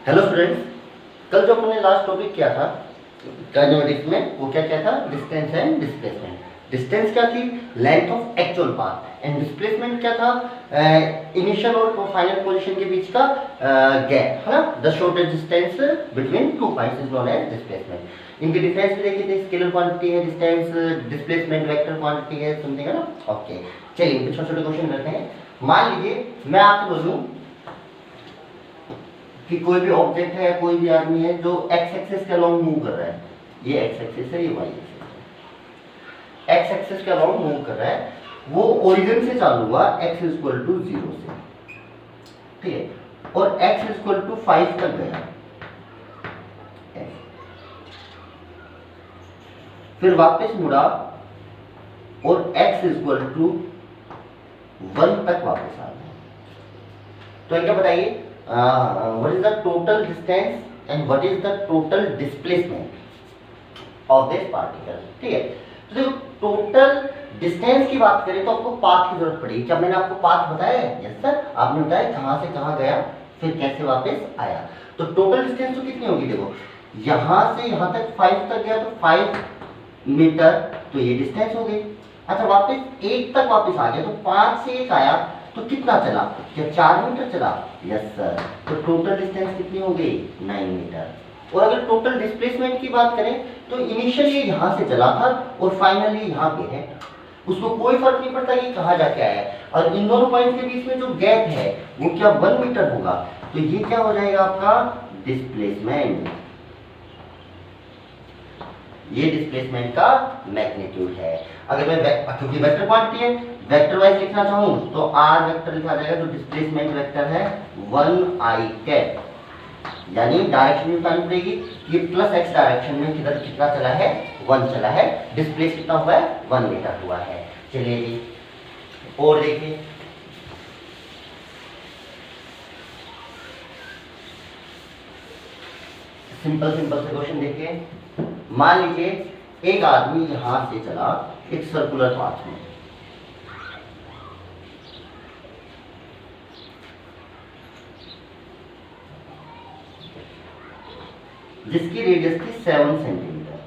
Hello students, कल जो हमने लास्ट टॉपिक किया था काइनेमेटिक्स में, वो क्या था? Distance and displacement. डिस्टेंस क्या थी? Length of actual path. And displacement क्या था? इनिशियल और फाइनल पोजीशन के बीच का गैप, है ना? The shortest distance between two points is known as displacement. इनके डिफरेंस भी देखे थे, स्केलर क्वांटिटी है डिस्टेंस, डिस्प्लेसमेंट वेक्टर क्वांटिटी है, समथिंग, है ना? ओके, चलिए छोटे छोटे क्वेश्चन करते हैं। मान लीजिए मैं आपसे बोलूं कि कोई भी ऑब्जेक्ट है, कोई भी आदमी है जो एक्स एक्सिस के अलोंग मूव कर रहा है, ये एक्स एक्सिस है, ये वाई एक्सिस है, एक्स एक्सिस के अलोंग मूव कर रहा है, वो ओरिजिन से चालू हुआ x इक्वल टू 0 से, ठीक है, और x इक्वल टू 5 तक गया, फिर वापस मुड़ा और x इक्वल टू 1 तक वापस आ गया। तो क्या बताइए, what is the total distance and what is the total displacement of this particle? ठीक है, तो देखो टोटल डिस्टेंस की बात करें तो आपको पाथ की जरूरत पड़ेगी। क्या मैंने आपको पाथ बताया है? यस सर, आपने बताया कहां से कहां गया, फिर कैसे वापस आया। तो टोटल डिस्टेंस तो कितनी होगी? देखो यहां से यहां तक 5 तक गया तो 5 मीटर, तो ये डिस्टेंस हो गई। अच्छा, वापस 1 तक वापस आ गया तो 5 से 1 आया तो कितना चला? क्या 4 मीटर चला? यस सर, तो टोटल डिस्टेंस कितनी हो गई? 9 मीटर। और अगर टोटल डिस्प्लेसमेंट की बात करें तो इनिशियली यहां से चला था और फाइनली यहां पे है, उसको कोई फर्क नहीं पड़ता कि कहां जाके आया है। और इन दोनों पॉइंट के बीच में जो गैप है वो क्या 1 मीटर होगा, तो ये क्या हो जाएगा आपका डिस्प्लेसमेंट। ये डिस्प्लेसमेंट का मैग्नीट्यूड है। अगर मैं, क्योंकि वेक्टर क्वांटिटी है, वेक्टर वाइज लिखना चाहूं तो आर वेक्टर लिखा जाएगा, जो डिस्प्लेसमेंट वेक्टर है 1i कैप, यानी डायरेक्शन में बतानी पड़ेगी कि प्लस एक्स डायरेक्शन में किधर कितना चला है? 1 चला है। डिस्प्लेस कितना हुआ है? 1 मीटर हुआ है। चलिए जी और देखिए, सिंपल सिंपल से क्वेश्चन देखिए। मान लीजिए एक आदमी यहां से चला एक सर्कुलर पाथ में, जिसकी रेडियस थी 7 सेंटीमीटर।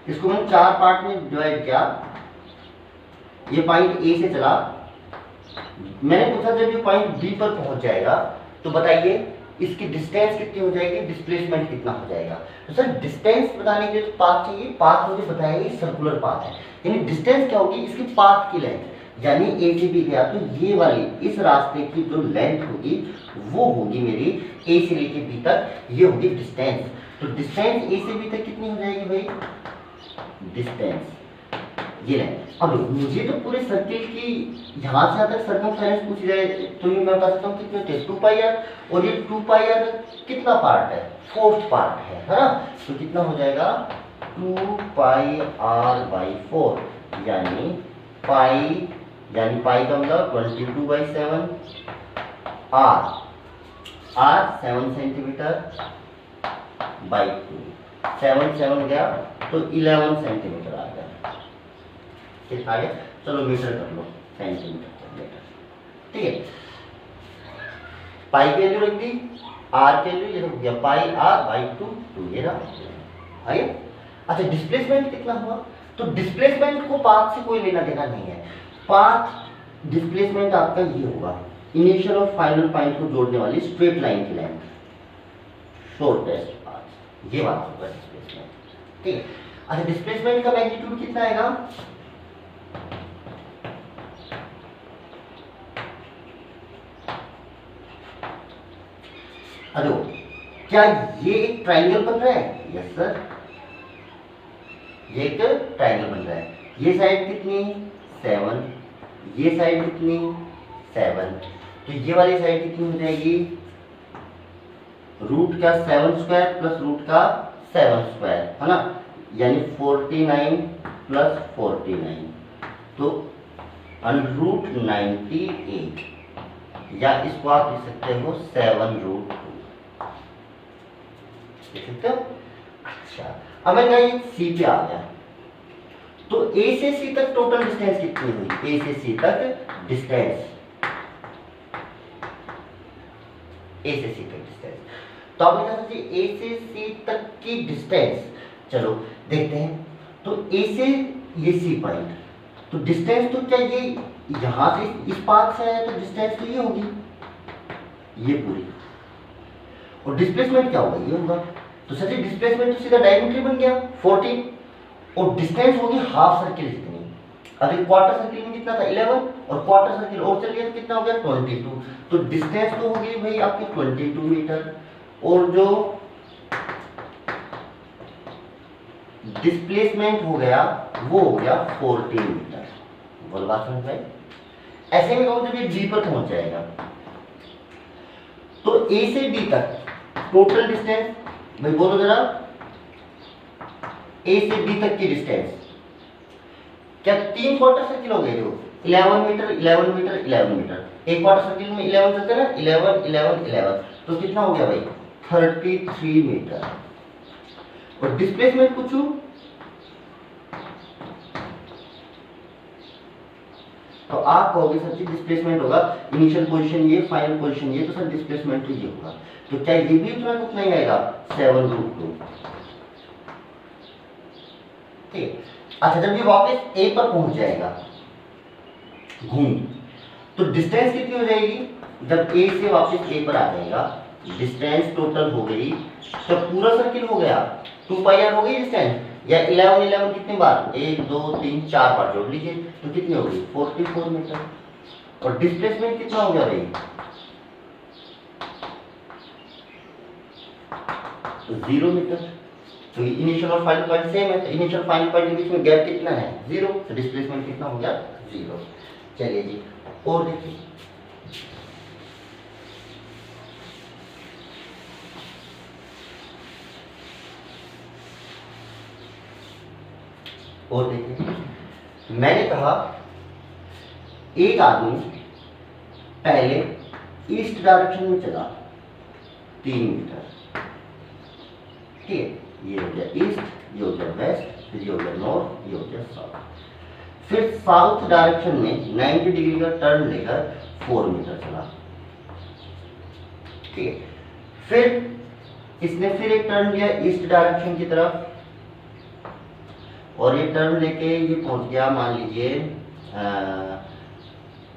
इसको मैंने 4 पार्ट में डिवाइड किया। ये पॉइंट ए से चला, मैंने पूछा जब ये पॉइंट बी पर पहुंच जाएगा तो बताइए इसकी डिस्टेंस कितनी हो जाएगी, डिस्प्लेसमेंट कितना हो जाएगा। तो सर डिस्टेंस बताने के लिए तो पाथ चाहिए, पाथ मुझे बताया ये सर्कुलर पाथ है, यानी डिस्टेंस क्या होगी? इसकी पाथ की लेंथ, यानी ए से बी गया तो ये वाली इस रास्ते की जो लेंथ होगी वो होगी मेरी ए से लेके बी तक, ये होगी डिस्टेंस। तो डिस्टेंस ए से बी तक कितनी हो जाएगी भाई? डिस्टेंस ये है। अब मुझे तो पूरे सर्किल की यहां से यहां तक सर्कमफेरेंस पूछी जाए तो ये मैं बता सकता हूँ कितने थे? 2 पाई आर, और ये 2 पाई आर कितना पार्ट है? 4th पार्ट है ना? तो कितना हो जाएगा? 2 पाई आर बाई 4, यानी पाई, यानी पाई का मतलब 22/7, आर 7 सेंटीमीटर बाई 2, 7 गया तो 11 सेंटीमीटर आ गया। कितना आ गया? चलो मीटर कर लो, सेंटीमीटर पर मीटर, ठीक है। पाई की वैल्यू रख दी, आर की वैल्यू ये हो गया पाई आर बाई 2, ये रहा आगे। अच्छा, डिस्प्लेसमेंट कितना हुआ? तो डिस्प्लेसमेंट को पाथ से कोई लेना देना नहीं है। पाथ डिस्प्लेसमेंट आपका ये होगा, इनिशियल और फाइनल पॉइंट को जोड़ने वाली स्ट्रेट लाइन की लेंथ, शॉर्टेस्ट पाथ, ये बात होगा डिस्प्लेसमेंट, ठीक है। अच्छा, डिस्प्लेसमेंट का मैग्नीट्यूड कितना आएगा? हेलो, क्या ये एक ट्राइंगल बन रहा है? यस सर, ये एक ट्राइंगल बन रहा है। ये साइड कितनी? 7, ये साइड कितनी? 7, तो ये वाली साइड कितनी हो जाएगी? रूट का 7 स्क्वायर प्लस रूट का 7 स्क्वायर, है ना, यानी 49 प्लस 49, तो √98, या इसको आप लिख सकते हो 7√2, देख सकते हो। अच्छा, अब मैं ये सी पे आ गया, तो ए से सी तक टोटल डिस्टेंस कितनी हुई? ए से सी तक डिस्टेंस ए से सी तक डिस्टेंस। तो आपने कहा जी ए से सी तक की डिस्टेंस, चलो देखते हैं। तो ए से ये सी पॉइंट, तो डिस्टेंस तो क्या ये यहां से इस पाथ से है, तो डिस्टेंस तो ये होगी, ये पूरी। और डिस्प्लेसमेंट क्या होगा, ये होगा। तो सर जी डिस्प्लेसमेंट तो सीधा डायमीटर बन गया 14, और डिस्टेंस होगी हाफ सर्किल जितनी। अभी क्वार्टर सर्किल में कितना था 11, और क्वार्टर सर्किल और चल गया तो कितना हो गया 22। तो डिस्टेंस तो होगी भाई आपकी 22 मीटर, और जो डिस्प्लेसमेंट हो गया वो हो गया 14 मीटर। बोल बात समझ में? ऐसे में कहूं जब ये डी पर पहुंच जाएगा, तो ए से डी तक टोटल डिस्टेंस, भाई बोलो जरा, ए से डी तक की डिस्टेंस क्या 3 क्वार्टर सर्किल हो गए, जो 11 मीटर 11 मीटर 11 मीटर, एक क्वार्टर सर्किल में 11 चलते ना, 11 11 11, तो कितना हो गया भाई 33 मीटर। और डिस्प्लेसमेंट पूछूं, तो आप कहोगे सर जी डिस्प्लेसमेंट होगा इनिशियल पोजीशन ये, फाइनल पोजीशन ये, तो सर डिस्प्लेसमेंट तो ये होगा। तो क्या ये भी उतना कुछ नहीं आएगा 7√2। ठीक, अच्छा जब ये वापस ए पर पहुंच जाएगा घूम, तो डिस्टेंस कितनी हो जाएगी, जब ए से वापस ए पर आ जाएगा, डिस्टेंस टोटल हो गई, तो पूरा सर्किल हो गया 2 पाई आर हो गई डिस्टेंस, या 11 11 कितनी बार, 1 2 3 4 बार जोड़ लीजिए, तो कितनी होगी 44 मीटर। और डिस्प्लेसमेंट कितना हो गया भाई, तो 0 मीटर। तो इनिशियल और फाइनल पॉइंट सेम है, तो इनिशियल फाइनल पॉइंट के बीच में गैप कितना है 0, तो डिस्प्लेसमेंट कितना हो गया 0। चलिए जी और देखिए, और देखिए, मैंने कहा एक आदमी पहले ईस्ट डायरेक्शन में चला 3 मीटर, ठीक है, ये हो गया ईस्ट, ये हो गया वेस्ट, फिर ये हो गया नॉर्थ, ये हो गया साउथ। फिर साउथ डायरेक्शन में 90 डिग्री का टर्न लेकर 4 मीटर चला, ठीक है। फिर इसने फिर एक टर्न लिया ईस्ट डायरेक्शन की तरफ, और ये टर्न लेके ये पहुंच गया, मान लीजिए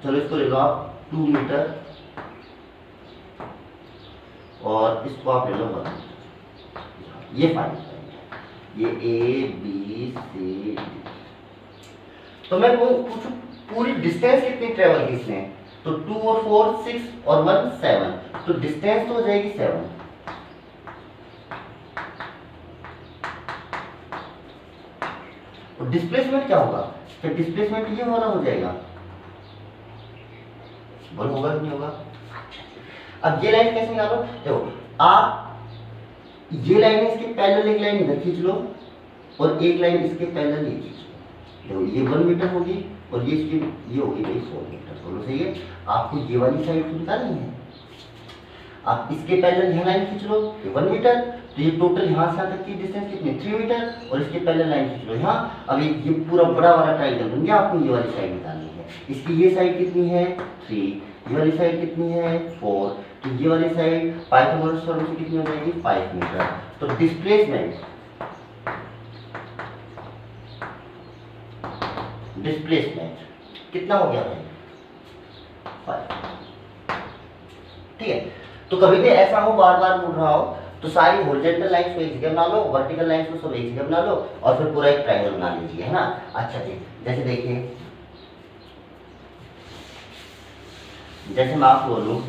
चलो इसको ले लो आप 2 मीटर, और इसको आप ले लो 1 मीटर। ये फाइनल पॉइंट है, ये ए बी सी डी। तो मैं पूछूं पूरी डिस्टेंस कितनी ट्रेवल की इसने, तो 2 और 4 6 और 1 7, तो डिस्टेंस तो हो जाएगी 7। और डिस्प्लेसमेंट क्या होगा, तो डिस्प्लेसमेंट ये वाला हो जाएगा, बोल होगा कि नहीं होगा। अब ये लाइन कैसे निकालो, देखो आप ये लाइन इसके पैरेलल एक लाइन इधर खींच लो, और एक लाइन इसके पैरेलल ये खींच लो, देखो ये 1 मीटर होगी, और ये इसकी ये होगी भाई 4 मीटर। बोलो सही है, आपको ये वाली साइड निकालनी है, आप इसके पैरेलल यहाँ लाइन खींच लो, ये 1 मीटर, तो ये टोटल यहाँ से यहाँ तक की डिस्टेंस कितनी 3 मीटर, और इसके पैरेलल लाइन खींच लो यहाँ। अब ये पूरा बड़ा वाला ट्रायंगल बन गया, आपको ये वाली साइड निकालनी है। इसकी ये साइड कितनी है 3, ये वाली साइड कितनी है 4, तो ये वाली साइड पाइथागोरस थ्योरम से कितनी हो जाएगी 5 मीटर। तो डिस्प्लेसमेंट कितना हो गया भाई 5, ठीक है। तो कभी भी ऐसा हो बार बार मुड़ रहा हो, तो सारी हॉरिजॉन्टल लाइंस को एक जगह बना लो, वर्टिकल लाइंस को सब एक जगह बना लो, और फिर पूरा एक ट्रायंगल बना लीजिए, है ना। अच्छा जी, जैसे देखिए, जैसे मैं आपको बोलूं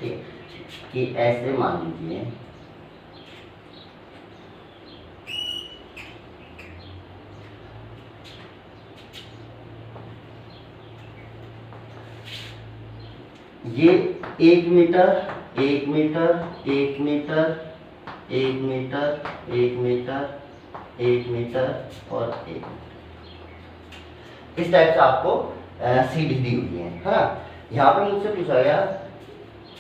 ठीक कि ऐसे मान लीजिए ये 1 metre 1 metre 1 metre 1 metre 1 metre 1 metre और 1 मीटर, इस टाइप से आपको सीढ़ी दी हुई है ना। यहाँ पे मुझसे पूछा गया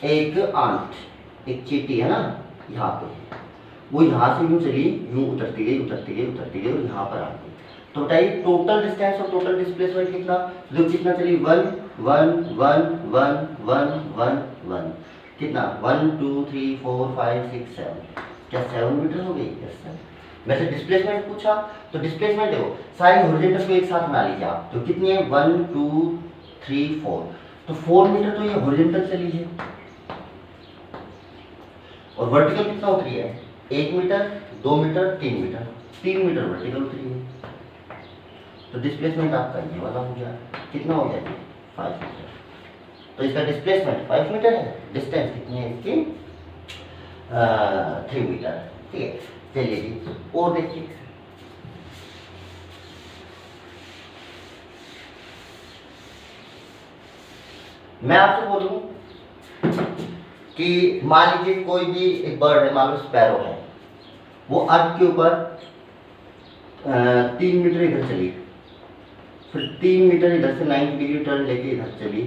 एक आंट, एक चींटी है ना, यहाँ पे वो यहाँ से यूं चली, यूं उतरती गई उतरती गई उतरती गई, और यहाँ पर आ गई। तो बताइए टोटल डिस्टेंस और टोटल डिस्प्लेसमेंट कितना, जो कितना चली 1 1 1 1 1 1 1, कितना 1 2 3 4 5 6 7, क्या 7 मीटर हो गई? Yes sir. वैसे डिस्प्लेसमेंट पूछा तो डिस्प्लेसमेंट देखो सारी हॉरिजॉन्टल को एक साथ बना लीजिए आप, तो कितनी है 1 2 3 4, तो 4 मीटर तो ये हॉरिजॉन्टल चली है, और वर्टिकल कितना उतरी है 1 metre 2 metre 3 metre, 3 metre vertical उतरी है, तो डिस्प्लेसमेंट आपका ये वाला हो गया, कितना हो गया जी 5 मीटर, तो इसका डिस्प्लेसमेंट 5 मीटर है, डिस्टेंस कितनी है इसकी 3 मीटर, ठीक है। चलिए जी और देखिए, मैं आपसे बोलूं कि मान लीजिए कोई भी एक बर्ड है, मान लो स्पैरो है, वो अर्थ के ऊपर 3 मीटर इधर चली, फिर 3 मीटर इधर से 90 डिग्री टर्न लेके इधर चली,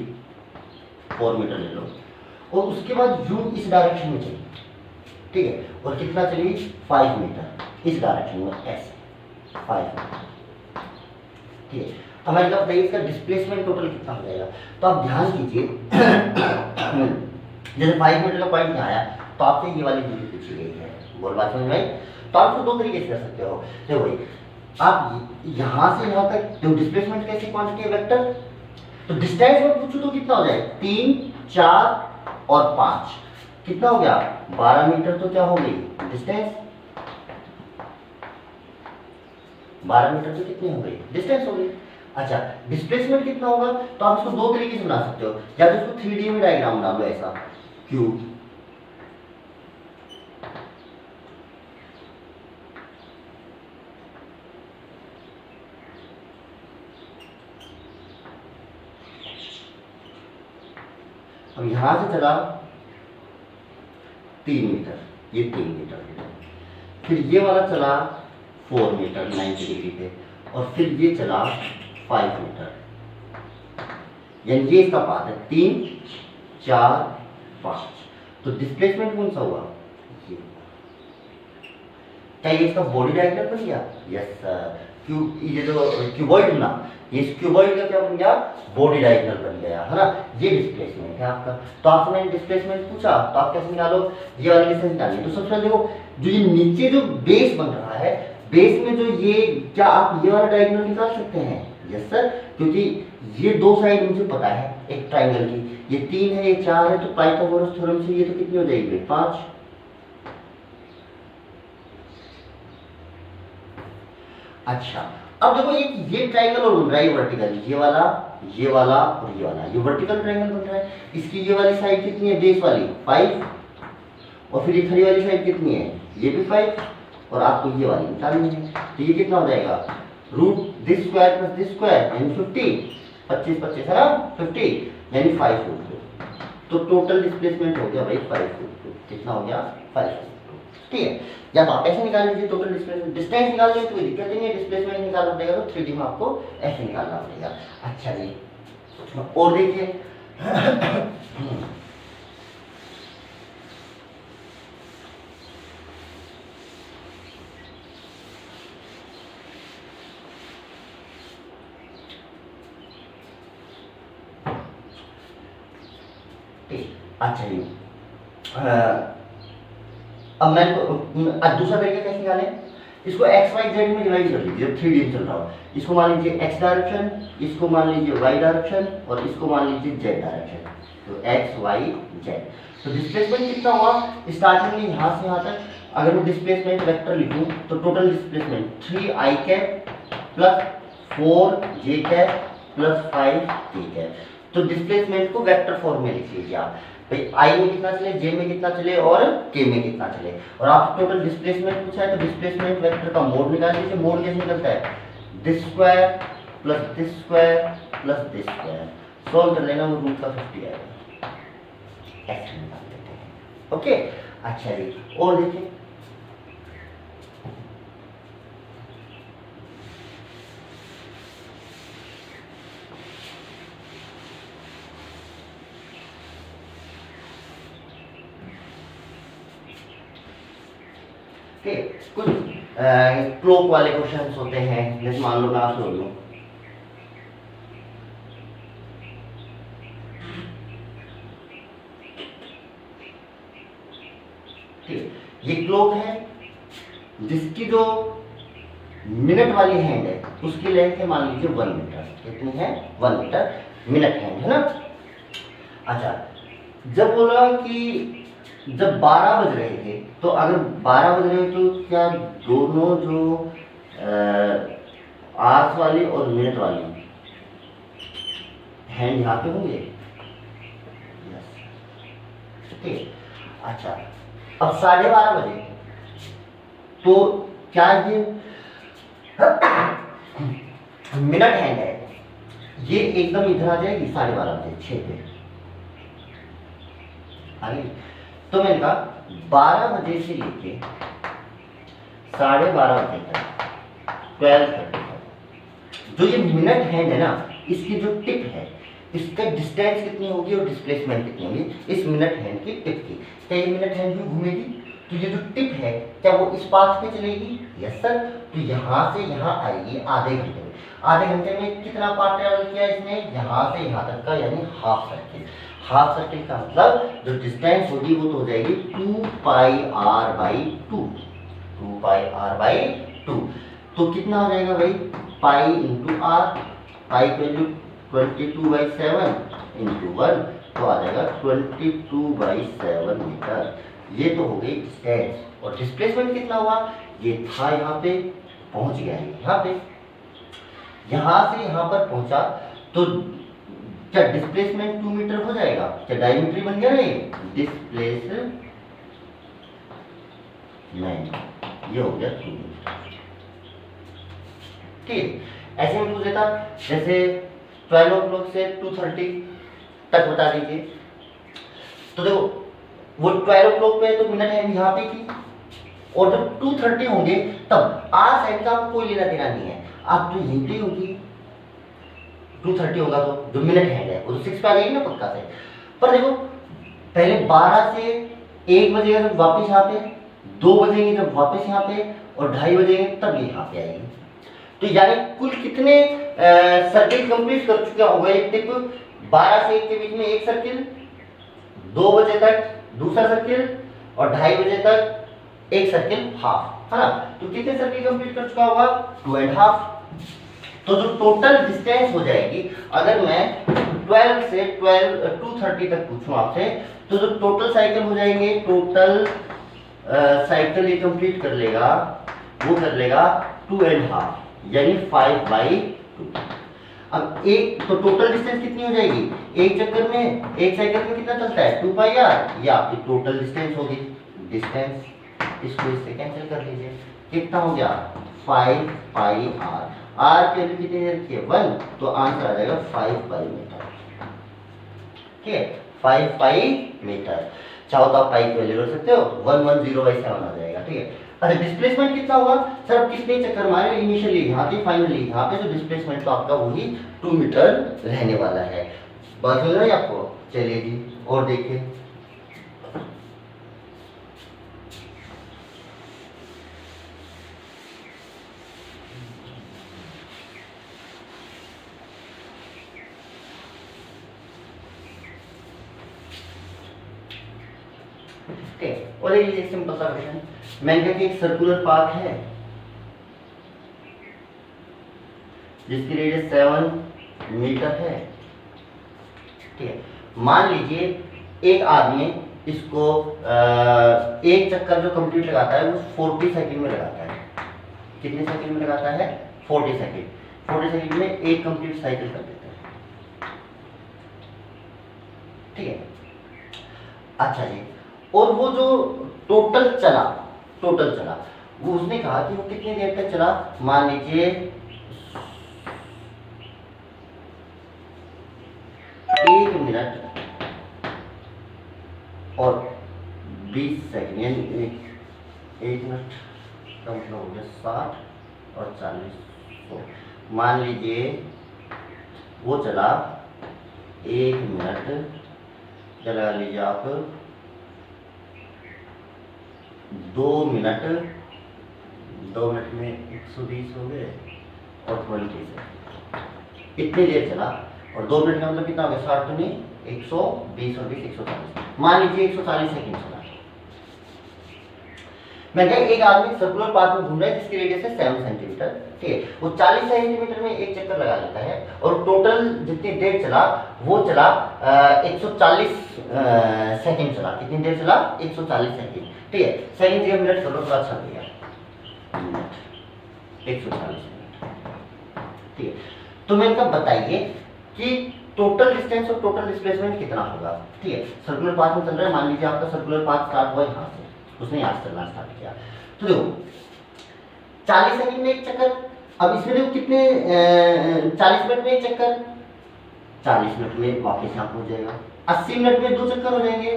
4 मीटर ले लो, और उसके बाद यू इस डायरेक्शन में चली, ठीक है, और कितना चली 5 मीटर इस डायरेक्शन में, ऐसे 5 मीटर, ठीक है। हमारे क्या बताइए इसका डिस्प्लेसमेंट टोटल कितना हो जाएगा, तो आप ध्यान कीजिए जैसे 5 मीटर का पॉइंट यहाँ आया, तो आपसे ये वाली दूरी पूछी गई है, बोल बात समझ में आई, तो आप इसको 2 तरीके से कर सकते हो, देखो भाई आप यहाँ से यहाँ तक जो डिस्प्लेसमेंट कैसी क्वांटिटी है वेक्टर, तो डिस्टेंस में पूछूं तो कितना हो जाए 3 4 और 5, कितना हो गया 12 मीटर, तो क्या हो गई डिस्टेंस 12 मीटर, तो कितनी हो गई डिस्टेंस हो गई। अच्छा डिस्प्लेसमेंट कितना होगा, तो आप इसको 2 तरीके से बना सकते हो, या तो इसको 3D में डायग्राम बना लो ऐसा क्यूब, अब यहां से चला 3 मीटर, ये 3 मीटर, फिर ये वाला चला 4 मीटर 90 डिग्री पे, और फिर ये चला 5 मीटर, यानी ये इसका पाथ है 3 4 5, तो डिस्प्लेसमेंट कौन सा हुआ ये, क्या ये इसका बॉडी डायग्राम बन गया? यस सर, ये जो क्यूबॉइड ना, इस क्यूबॉइड का क्या बन गया बॉडी डायग्राम बन गया, है ना, ये डिस्प्लेसमेंट है आपका। तो आपसे मैंने डिस्प्लेसमेंट पूछा तो आप कैसे निकालो, ये वाला डिस्टेंस निकालिए, तो सबसे पहले देखो जो ये नीचे जो बेस बन रहा है, बेस में जो ये, क्या आप ये वाला डायग्राम निकाल सकते हैं? यस सर, क्योंकि ये 2 साइड मुझे पता है एक ट्राइंगल की, ये 3 है ये 4 है, तो पाइथागोरस थ्योरम से ये तो कितनी हो जाएगी 5। अच्छा अब देखो ये ट्राइंगल और बन रहा है वर्टिकल, ये वाला और ये वाला, ये वर्टिकल ट्राइंगल बन रहा है, इसकी ये वाली साइड कितनी है बेस वाली 5, और फिर ये खड़ी वाली साइड कितनी है ये भी 5, और आपको ये वाली निकालनी है, तो ये कितना हो जाएगा root this square plus this square यानी 50, 25 25 है ना 50, यानी 5 रूट 2, तो टोटल डिस्प्लेसमेंट हो गया भाई 5 रूट 2, कितना हो गया 5 रूट 2, ठीक है। या तो आप ऐसे निकाल लीजिए टोटल डिस्प्लेसमेंट, डिस्टेंस निकालने में कोई दिक्कत नहीं है, डिस्प्लेसमेंट निकालना पड़ेगा तो 3D में आपको ऐसे निकालना पड़ेगा। अच्छा जी और देखिए अच्छा जी अब मैं दूसरा तरीका कैसे निकालें, इसको एक्स वाई जेड में डिवाइड कर लीजिए, 3D में चल रहा हो, इसको मान लीजिए एक्स डायरेक्शन, इसको मान लीजिए वाई डायरेक्शन, और इसको मान लीजिए जेड डायरेक्शन, तो एक्स वाई जेड। तो डिस्प्लेसमेंट कितना हुआ स्टार्टिंग में यहाँ से यहाँ तक, अगर मैं डिस्प्लेसमेंट वेक्टर लिखूँ तो total displacement 3i cap plus 4j cap plus 5k cap. तो डिस्प्लेसमेंट को वेक्टर फॉर्म में लिख लीजिए आप, भाई आई में कितना चले, जे में कितना चले और के में कितना चले, और आप टोटल डिस्प्लेसमेंट पूछा है तो डिस्प्लेसमेंट वेक्टर का मोड निकाल लीजिए। मोड कैसे निकलता है this square plus this square plus this square, solve कर लेना वो रूट का 50 आएगा, ऐसे निकाल देते हैं। ओके अच्छा जी और देखिए कुछ क्लॉक वाले क्वेश्चंस होते हैं, जैसे मान लो मैं आपसे बोल लूँ ठीक, ये क्लॉक है जिसकी जो मिनट वाली हैंड है उसकी लेंथ है मान लीजिए 1 मीटर। कितनी है? 1 मीटर मिनट हैंड है ना। अच्छा, जब बोला कि जब 12 बज रहे थे, तो अगर 12 बज रहे तो क्या दोनों जो आवर्स वाली और मिनट वाली हैंड यहाँ पे होंगे? ठीक। अच्छा, अब 12:30 बजे, तो क्या ये मिनट हैंड है ये एकदम इधर आ जाएगी 12:30 बजे 6 पे आ गई। तो मैंने कहा 12 बजे से लेके 12:30 बजे तक 12:30 तक जो ये मिनट हैंड है ना, इसकी जो टिप है इसका डिस्टेंस कितनी होगी और डिस्प्लेसमेंट कितनी होगी इस मिनट हैंड की टिप की। क्या ये मिनट हैंड भी घूमेगी? तो ये जो टिप है क्या वो इस पाथ पे चलेगी? Yes sir. तो यहाँ से यहाँ आएगी आधे घंटे में। आधे घंटे में कितना पार्ट ट्रेवल किया इसने? यहाँ से यहाँ तक का, यानी हाफ सर्किल। हाफ सर्किल का मतलब जो डिस्टेंस होगी वो तो हो जाएगी 2πr/2। 2πr/2 तो कितना हो जाएगा भाई? Pi into are. पाई की वैल्यू 22/7 इंटू 1 तो आ जाएगा 22/7 मीटर। ये तो हो गई डिस्टेंस। और डिस्प्लेसमेंट कितना हुआ? ये था यहाँ पे, पहुंच गया है यहाँ पे, यहाँ से यहाँ पर पहुंचा, तो क्या डिस्प्लेसमेंट 2 मीटर हो जाएगा? क्या डायमीटर बन गया नहीं? डिस्प्लेसमेंट ये हो गया 2 मीटर। ठीक, ऐसे में पूछ देता जैसे 12 o'clock से 2:30 तक बता दीजिए। तो देखो वो 12 o'clock पे तो मिनट हैंड यहाँ पे थी, और जब 2:30 होंगे तब आर साइड का आपको कोई लेना देना नहीं है, आप तो यहीं पे होगी। 2:30 होगा तो जो मिनट हैंड है वो तो 6 पे आ जाएगी ना पक्का से। पर देखो पहले 12 से 1 बजेगा जब वापस यहाँ पे, 2 बजेंगे जब वापस यहाँ पे, और 2:30 बजेंगे तब ये यहाँ पे आएगी। तो यानी कुल कितने सर्किल कंप्लीट कर चुका होगा ये टिप? 12 से 1 के बीच में एक सर्किल, 2 बजे तक दूसरा सर्किल, और 2:30 बजे तक एक सर्किल हाफ, है ना। तो कितने सर्किल कंप्लीट कर चुका होगा? 2.5। तो जो टोटल डिस्टेंस हो जाएगी, अगर मैं 12 से 2:30 तक पूछूं आपसे, तो जो टोटल साइकिल हो जाएंगे, टोटल साइकिल ये कंप्लीट कर लेगा, वो कर लेगा 2.5 यानी 5/2। अब एक तो टोटल डिस्टेंस कितनी हो जाएगी? एक चक्कर में, एक साइकिल में कितना चलता है? 2πr। ये आपकी टोटल डिस्टेंस होगी। डिस्टेंस इसको इससे कैंसिल कर लीजिए, कितना हो गया? 5πr। आर की वैल्यू कितनी रखी है? 1, तो आंसर आ जाएगा 5π मीटर। ठीक है, 5π मीटर। चाहो तो आप पाई की वैल्यू रख सकते हो, 110/7 आ जाएगा। ठीक है। अच्छा, डिस्प्लेसमेंट कितना होगा? सर अब कितने चक्कर मारे? इनिशियली यहाँ पे, फाइनली यहाँ पे, तो डिस्प्लेसमेंट तो आपका वही 2 मीटर रहने वाला है। बात हो रहा है आपको? चलिए जी और देखिए। और एक सिंपल सा क्वेश्चन, मैंने कहा कि एक सर्कुलर पाथ है जिसकी रेडियस 7 मीटर है। ठीक है, मान लीजिए एक आदमी इसको एक चक्कर जो कंप्लीट लगाता है वो 40 सेकंड में लगाता है। कितने सेकंड में लगाता है? 40 सेकंड। 40 सेकंड में एक कंप्लीट साइकिल कर देता है। ठीक है। अच्छा जी, और वो जो टोटल चला वो उसने कहा कि वो कितनी देर तक चला? मान लीजिए 1 मिनट और 20 सेकंड, यानी 1 मिनट का मतलब हो गया 60 और 40, तो मान लीजिए वो चला 1 मिनट, चला लीजिए आप 2 मिनट 2 मिनट में 120 हो गए और 20 से इतनी देर चला, और 2 मिनट का मतलब कितना हो गया, 60 तो नहीं, 120 और 20 140, मान लीजिए 140 सेकंड चला। मैं क्या, एक आदमी सर्कुलर पाथ में घूम रहा है जिसकी रेडियस है 7 सेंटीमीटर, ठीक है, वो 40 सेंटीमीटर में एक चक्कर लगा लेता है, और टोटल जितनी देर चला वो चला 140 सेकंड चला। कितनी देर चला, 140 सेकंड, ठीक है, सेकंड या मिनट करो थोड़ा अच्छा दिया, मिनट 140 मिनट, ठीक है। तो मैं इनका बताइए कि टोटल डिस्टेंस और टोटल डिस्प्लेसमेंट कितना होगा, ठीक है। सर्कुलर पाथ में चल रहा है, मान लीजिए आपका सर्कुलर पाथ स्टार्ट हुआ यहाँ से, उसने यहाँ से चलना स्टार्ट किया, तो देखो 40 सेकंड में एक चक्कर, अब इसमें देखो कितने 40 मिनट में एक चक्कर, 40 मिनट में वापस यहाँ पहुंच जाएगा, 80 मिनट में 2 चक्कर हो जाएंगे,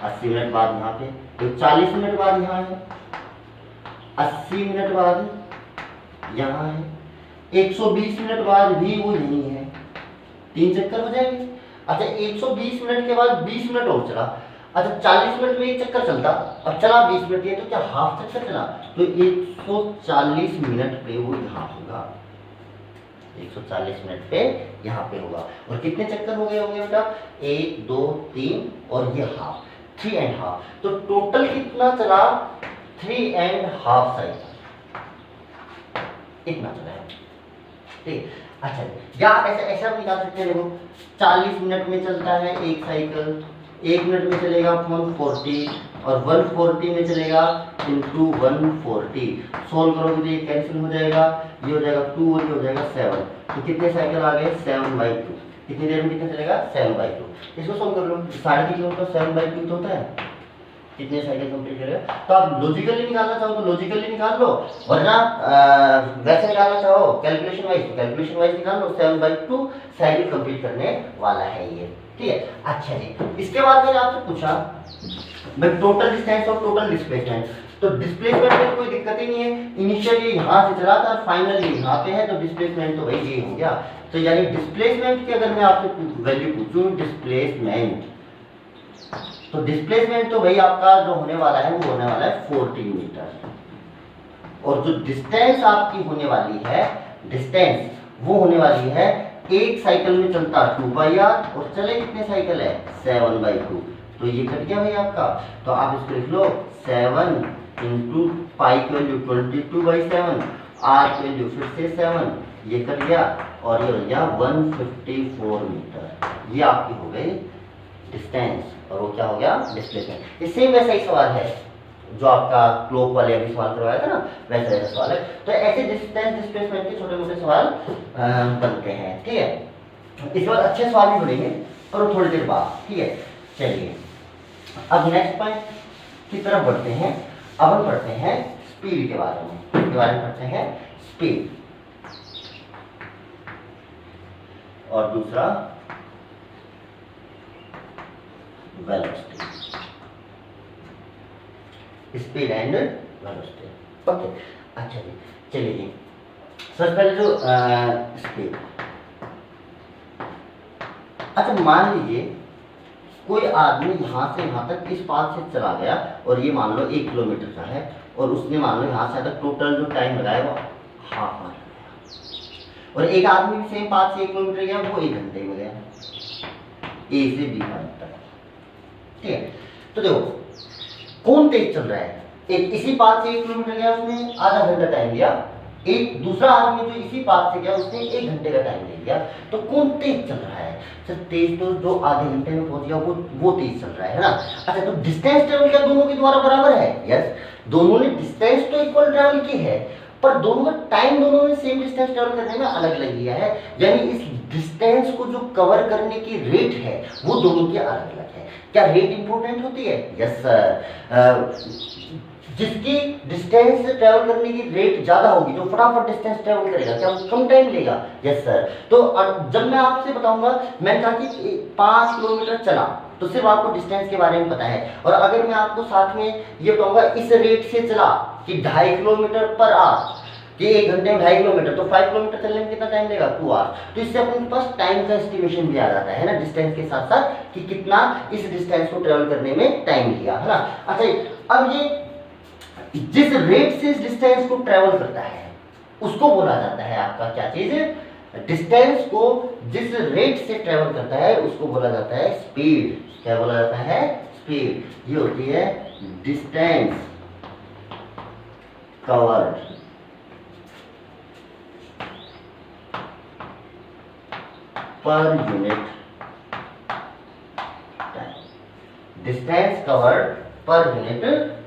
80 मिनट बाद यहाँ पे, तो 40 मिनट बाद यहाँ है, 80 मिनट बाद यहाँ है, 120 मिनट बाद भी वो यही है, 3 चक्कर हो जाएंगे। अच्छा 120 मिनट के बाद 20 मिनट और चला, अच्छा 40 मिनट में एक चक्कर चलता, अब चला 20 मिनट, ये तो क्या हाफ चक्कर चला, तो 140 मिनट पे वो यहाँ होगा, 140 मिनट पे यहाँ पे होगा। और कितने चक्कर हो गए होंगे बेटा, 1 2 3 और ये हाफ, 3.5, तो टोटल कितना चला, 3.5 साइकिल, इतना चला है, ठीक। अच्छा या ऐसा भी निकाल सकते हैं, देखो 40 मिनट में चलता है एक साइकिल, 1 मिनट में चलेगा 140, और 140 में चलेगा इंटू 140, सोल्व करोगे तो ये कैंसिल हो जाएगा, ये हो जाएगा 2 और ये हो जाएगा 7, तो कितने साइकिल आ गए, 7/2, कितनी देर में कितना चलेगा, 7/2, इसको सोल्व कर लो, 3.5 किलोमीटर 7/2 होता है, कितने साइकिल कंप्लीट करेगा। तो आप लॉजिकली निकालना चाहो तो लॉजिकली निकाल लो, वरना वैसे निकालना चाहो कैलकुलेशन वाइज तो कैलकुलेशन वाइज निकाल लो, 7/2 साइकिल कंप्लीट करने वाला है ये, ठीक है। अच्छा जी, इसके बाद मैंने आपसे पूछा भाई टोटल डिस्टेंस और टोटल डिस्प्लेसमेंट, तो डिस्प्लेसमेंट में कोई दिक्कत ही नहीं है, इनिशियली यहाँ से चला था, फाइनली यहाँ पे है, तो डिस्प्लेसमेंट तो भाई ये हो गया। तो यानी डिस्प्लेसमेंट की अगर मैं आपसे वैल्यू पूछूं, डिस्प्लेसमेंट, तो डिस्प्लेसमेंट तो भाई आपका जो होने वाला है वो होने वाला है 40 मीटर, और जो डिस्टेंस आपकी होने वाली है, डिस्टेंस वो होने वाली है, एक साइकिल में चलता 2/r और चले कितने साइकिल है, 7/2, तो ये कट गया भाई आपका, तो आप इसको लिख लो 7 इंटू पाई की वैल्यू 22/7, r की वैल्यू फिर से 7, ये कट गया, और ये हो गया 154 मीटर, ये आपकी हो गई डिस्टेंस, और वो क्या हो गया, डिस्प्लेसमेंट। इससे वैसा ही सवाल है जो आपका क्लोक वाले अभी सवाल करवाया था ना, वैसा वैसा सवाल है। तो ऐसे डिस्टेंस डिस्प्लेसमेंट के छोटे मोटे सवाल बनते हैं, ठीक है। इसके बाद अच्छे सवाल भी बनेंगे और थोड़ी देर बाद, ठीक है। चलिए अब नेक्स्ट पॉइंट की तरफ बढ़ते हैं, अब हम पढ़ते हैं स्पीड के बारे में, पढ़ते हैं स्पीड, और दूसरा velocity, speed and velocity, okay. अच्छा जी, चलिए जी, सबसे पहले जो स्पीड, अच्छा मान लीजिए कोई आदमी यहाँ से यहाँ तक इस पाथ से चला गया, और ये मान लो 1 किलोमीटर का है, और उसने मान लो यहाँ से तक टोटल जो टाइम लगाया वो हाफ आवर लगाया, और एक आदमी भी सेम पाथ से 1 किलोमीटर गया, वो 1 घंटे में गया, ए से बी पॉइंट तक, ठीक है। तो देखो कौन तेज चल रहा है, एक इसी पाथ से 1 किलोमीटर गया, उसने आधा घंटा टाइम लिया, एक दूसरा आदमी जो इसी पाथ से गया उसने 1 घंटे का टाइम ले लिया, तो कौन तेज चल रहा है, सर तेज तो जो आधे घंटे में पहुंच गया वो तेज चल रहा है ना। अच्छा तो डिस्टेंस ट्रेवल क्या दोनों के द्वारा बराबर है, यस, दोनों ने डिस्टेंस तो इक्वल ट्रेवल की है, पर दोनों का टाइम दोनों ने सेम डिस्टेंस ट्रेवल करने में अलग अलग लिया है, यानी इस डिस्टेंस को जो कवर करने की रेट है वो दोनों की अलग अलग है। क्या रेट इंपॉर्टेंट होती है, यस सर, जिसकी डिस्टेंस ट्रेवल करने की रेट ज्यादा होगी, जो फटाफट डिस्टेंस ट्रेवल करेगा, क्या वो कम टाइम लेगा, यस सर। तो जब मैं आपसे बताऊंगा, मैं कहा कि 5 किलोमीटर चला, तो सिर्फ आपको डिस्टेंस के बारे में पता है, और अगर मैं आपको साथ में ये बताऊंगा इस रेट से चला कि 2.5 किलोमीटर पर आवर, कि 1 घंटे में 2.5 किलोमीटर, तो 5 किलोमीटर चलने में कितना टाइम लेगा, 2 आवर, तो इससे अपने पास टाइम का एस्टिमेशन भी आ जाता है ना, डिस्टेंस के साथ साथ कि कितना इस डिस्टेंस को ट्रेवल करने में टाइम लिया, है ना। अच्छा अब जिस रेट से इस डिस्टेंस को ट्रेवल करता है उसको बोला जाता है आपका क्या चीज, डिस्टेंस को जिस रेट से ट्रेवल करता है उसको बोला जाता है स्पीड। क्या बोला जाता है, स्पीड। ये होती है डिस्टेंस कवर्ड पर यूनिट टाइम। डिस्टेंस कवर्ड पर यूनिट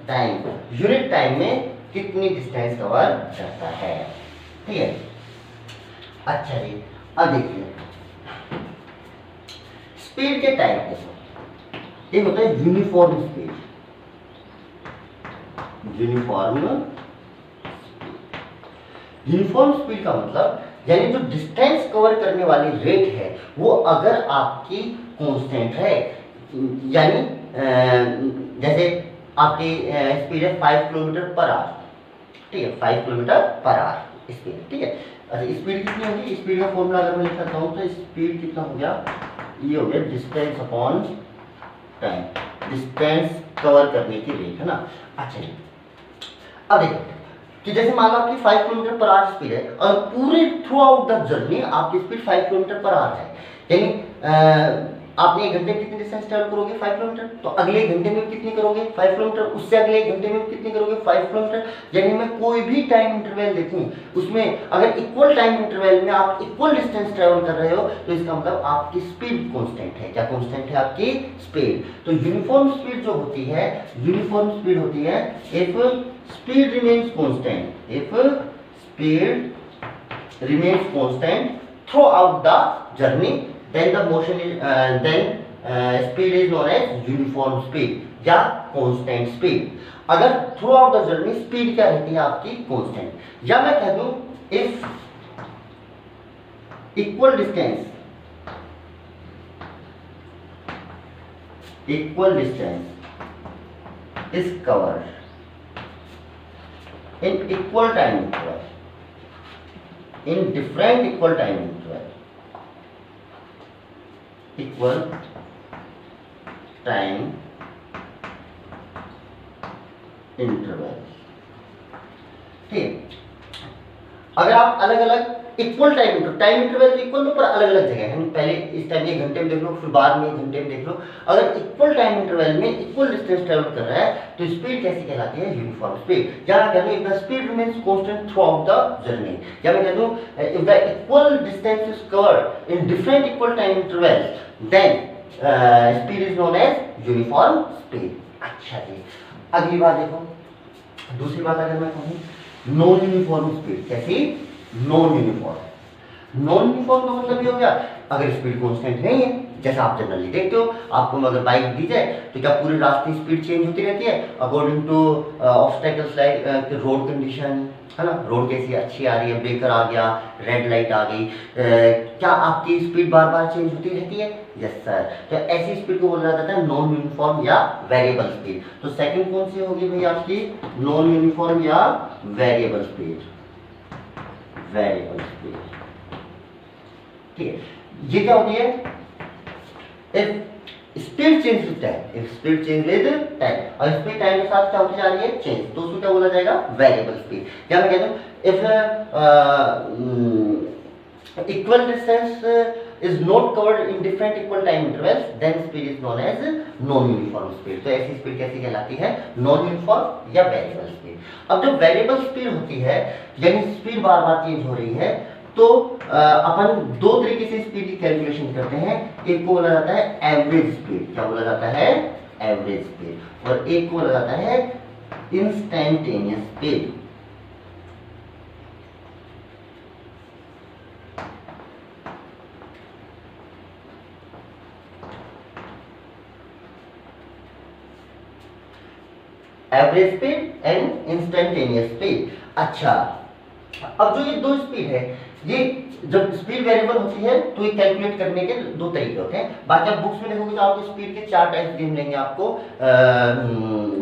टाइम, यूनिट टाइम में कितनी डिस्टेंस कवर करता है, ठीक है। अच्छा जी, अब देखिए स्पीड के टाइप देखो, एक होता है यूनिफॉर्म स्पीड। यूनिफॉर्म स्पीड का मतलब यानी जो डिस्टेंस कवर करने वाली रेट है वो अगर आपकी कांस्टेंट है, यानी जैसे आपकी स्पीड है 5 किलोमीटर पर आवर, ठीक है, 5 किलोमीटर पर आवर स्पीड, ठीक है। अच्छा स्पीड कितनी होगी, स्पीड का फॉर्मूला अगर मैं लिख सकता हूँ तो स्पीड कितना हो गया, ये हो गया distance upon time, distance cover करने की रेट, है ना। अच्छा जी, अब देखो कि जैसे मान लो आपकी 5 किलोमीटर पर आवर स्पीड है और पूरे थ्रू आउट द जर्नी आपकी स्पीड 5 किलोमीटर पर आवर है, यानी आपने एक घंटे में कितनी डिस्टेंस ट्रेवल करोगे 5 किलोमीटर, तो अगले घंटे में कितनी करोगे 5 किलोमीटर, उससे अगले घंटे में कितनी करोगे 5 किलोमीटर। यानी मैं कोई भी टाइम इंटरवल देखूं उसमें अगर इक्वल टाइम इंटरवल में आप इक्वल डिस्टेंस ट्रेवल कर रहे हो तो इसका मतलब आपकी स्पीड कांस्टेंट है। क्या कांस्टेंट है आपकी स्पीड। तो यूनिफॉर्म स्पीड जो होती है, यूनिफॉर्म स्पीड होती है if speed remains constant, if speed remains constant throughout the journey, then the motion is then speed is known as uniform speed या constant speed। अगर through out the journey speed क्या रहती है आपकी constant, या मैं कह दूं if equal distance is covered in equal time interval, in different equal time interval, equal time interval, ठीक। अगर आप अलग अलग इक्वल टाइम इंटरवल इक्वल हो पर अलग अलग जगह है, पहले इस टाइम 1 घंटे में देख लो, फिर बाद में 1 घंटे में देख लो, अगर इक्वल टाइम इंटरवल में इक्वल डिस्टेंस ट्रेवल कर रहा है तो स्पीड कैसी कहलाती है, यूनिफॉर्म स्पीड। या मैं कह दूं if the speed remains constant throughout the journey, या मैं कह दूं if the equal distance is covered in different equal time intervals then speed is known as uniform speed. अच्छा जी, अगली बात देखो, दूसरी बात अगर मैं कहूं नॉन यूनिफॉर्म स्पीड, कैसी, नॉन यूनिफॉर्म। नॉन यूनिफॉर्म का मतलब ये हो गया अगर स्पीड कांस्टेंट नहीं है, जैसा आप जनरली देखते हो, आपको अगर बाइक दी जाए तो क्या पूरे रास्ते स्पीड चेंज होती रहती है according to obstacles like road condition, है ना, रोड कैसी अच्छी आ रही है, ब्रेकर आ गया, रेड लाइट आ गई, क्या आपकी स्पीड बार बार चेंज होती रहती है, यस सर। तो ऐसी स्पीड को बोला जाता है नॉन यूनिफॉर्म या वेरिएबल स्पीड। तो सेकंड कौन सी होगी भाई आपकी, नॉन यूनिफॉर्म या वेरिएबल स्पीड, वेरिएबल स्पीड, ठीक है। ये क्या होती है, if speed change with time, if speed change with time, और स्पीड टाइम के साथ क्या होती जा रही है, चेंज, तो उसको क्या बोला जाएगा, वेरिएबल स्पीड। या मैं कहता हूं if equal distance is not covered in different equal time intervals then speed is known as non uniform speed। तो ऐसी स्पीड कैसी कहलाती है, नॉन यूनिफॉर्म या वेरिएबल स्पीड। अब जब वेरिएबल स्पीड होती है यानी स्पीड बार बार चेंज हो रही है तो अपन दो तरीके से स्पीड की कैलकुलेशन करते हैं, एक को बोला जाता है एवरेज स्पीड, क्या बोला जाता है, एवरेज स्पीड, और एक को बोला जाता है instantaneous speed. Average speed and instantaneous speed. अच्छा, अब जो ये दो स्पीड है, ये जब स्पीड वेरिएबल होती है तो ये कैलकुलेट करने के दो तरीके होते हैं। बाकी आप बुक्स में देखोगे तो आपको स्पीड के 4 टाइप्स दिए मिलेंगे आपको,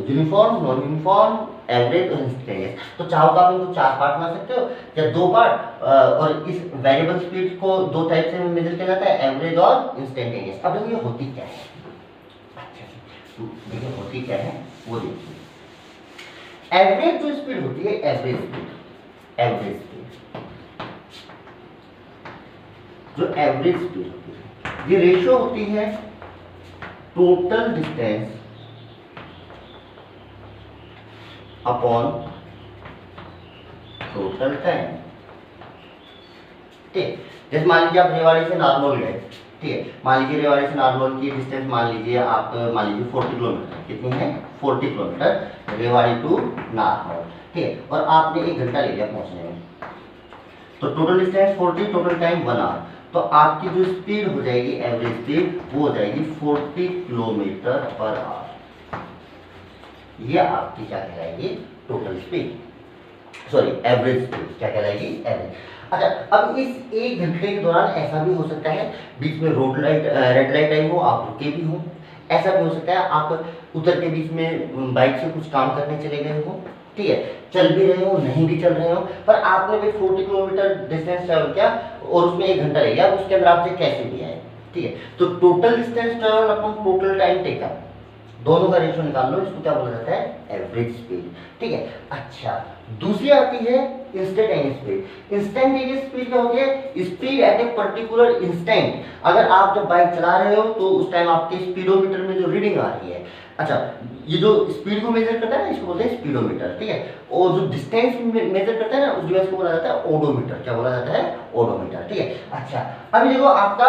यूनिफॉर्म, नॉन यूनिफॉर्म, एवरेज और इंस्टेंटेनियस। तो चाहो तो आप इनको 4 पार्ट बना सकते हो या 2 पार्ट, और इस वेरिएबल स्पीड को 2 टाइप से मेजर किया जाता है, एवरेज और इंस्टेंटेनियस। अब देखो ये होती क्या है, अच्छा देखिए होती क्या है वो देखिए, एवरेज जो स्पीड होती है, एवरेज स्पीड जो एवरेज स्पीड होती है, ये रेशियो होती है total distance upon total time. ठीक, जैसे मान लीजिए आप रेवाड़ी से नारनौल गए, ठीक है, मान लीजिए रेवाड़ी से नारनौल की डिस्टेंस मान लीजिए आप 40 किलोमीटर, कितनी है 40 किलोमीटर रेवाड़ी टू नारनौल, ठीक है, और आपने 1 घंटा ले लिया पहुंचने में, तो total distance 40, total time 1 hour, तो आपकी जो स्पीड हो जाएगी एवरेज स्पीड वो हो जाएगी 40 किलोमीटर पर आवर। ये आपकी क्या कहलाएगी total speed, sorry average speed क्या कहलाएगी एवरेज। अच्छा, अब इस 1 घंटे के दौरान ऐसा भी हो सकता है बीच में रोड लाइट रेड लाइट आई हो, आप रुके भी हो, ऐसा भी हो सकता है आप उतर के बीच में बाइक से कुछ काम करने चले गए हो, ठीक है, चल भी रहे हो नहीं भी चल रहे हो, पर आपने भी 40 किलोमीटर डिस्टेंस ट्रेवल किया और उसमें 1 घंटा लग गया, उसके अंदर आपसे कैसे भी आए, ठीक है, तो total distance travel upon total time taken, दोनों का रेशियो निकाल लो, इसको क्या बोला जाता है एवरेज स्पीड, ठीक है। अच्छा, दूसरी आती है इंस्टेंटेनियस स्पीड। इंस्टेंटेनियस स्पीड क्या होती है, speed at a particular instant. अगर आप जब बाइक चला रहे हो तो उस टाइम आपके स्पीडोमीटर में जो रीडिंग आ रही है, अच्छा ये जो स्पीड को मेजर करता है ना, इसको बोलते हैं स्पीडोमीटर, ठीक है, और जो डिस्टेंस मेजर करता है ना, उस डिवाइस को बोला जाता है ओडोमीटर। क्या बोला जाता है ओडोमीटर, ठीक है। अच्छा, अभी देखो आपका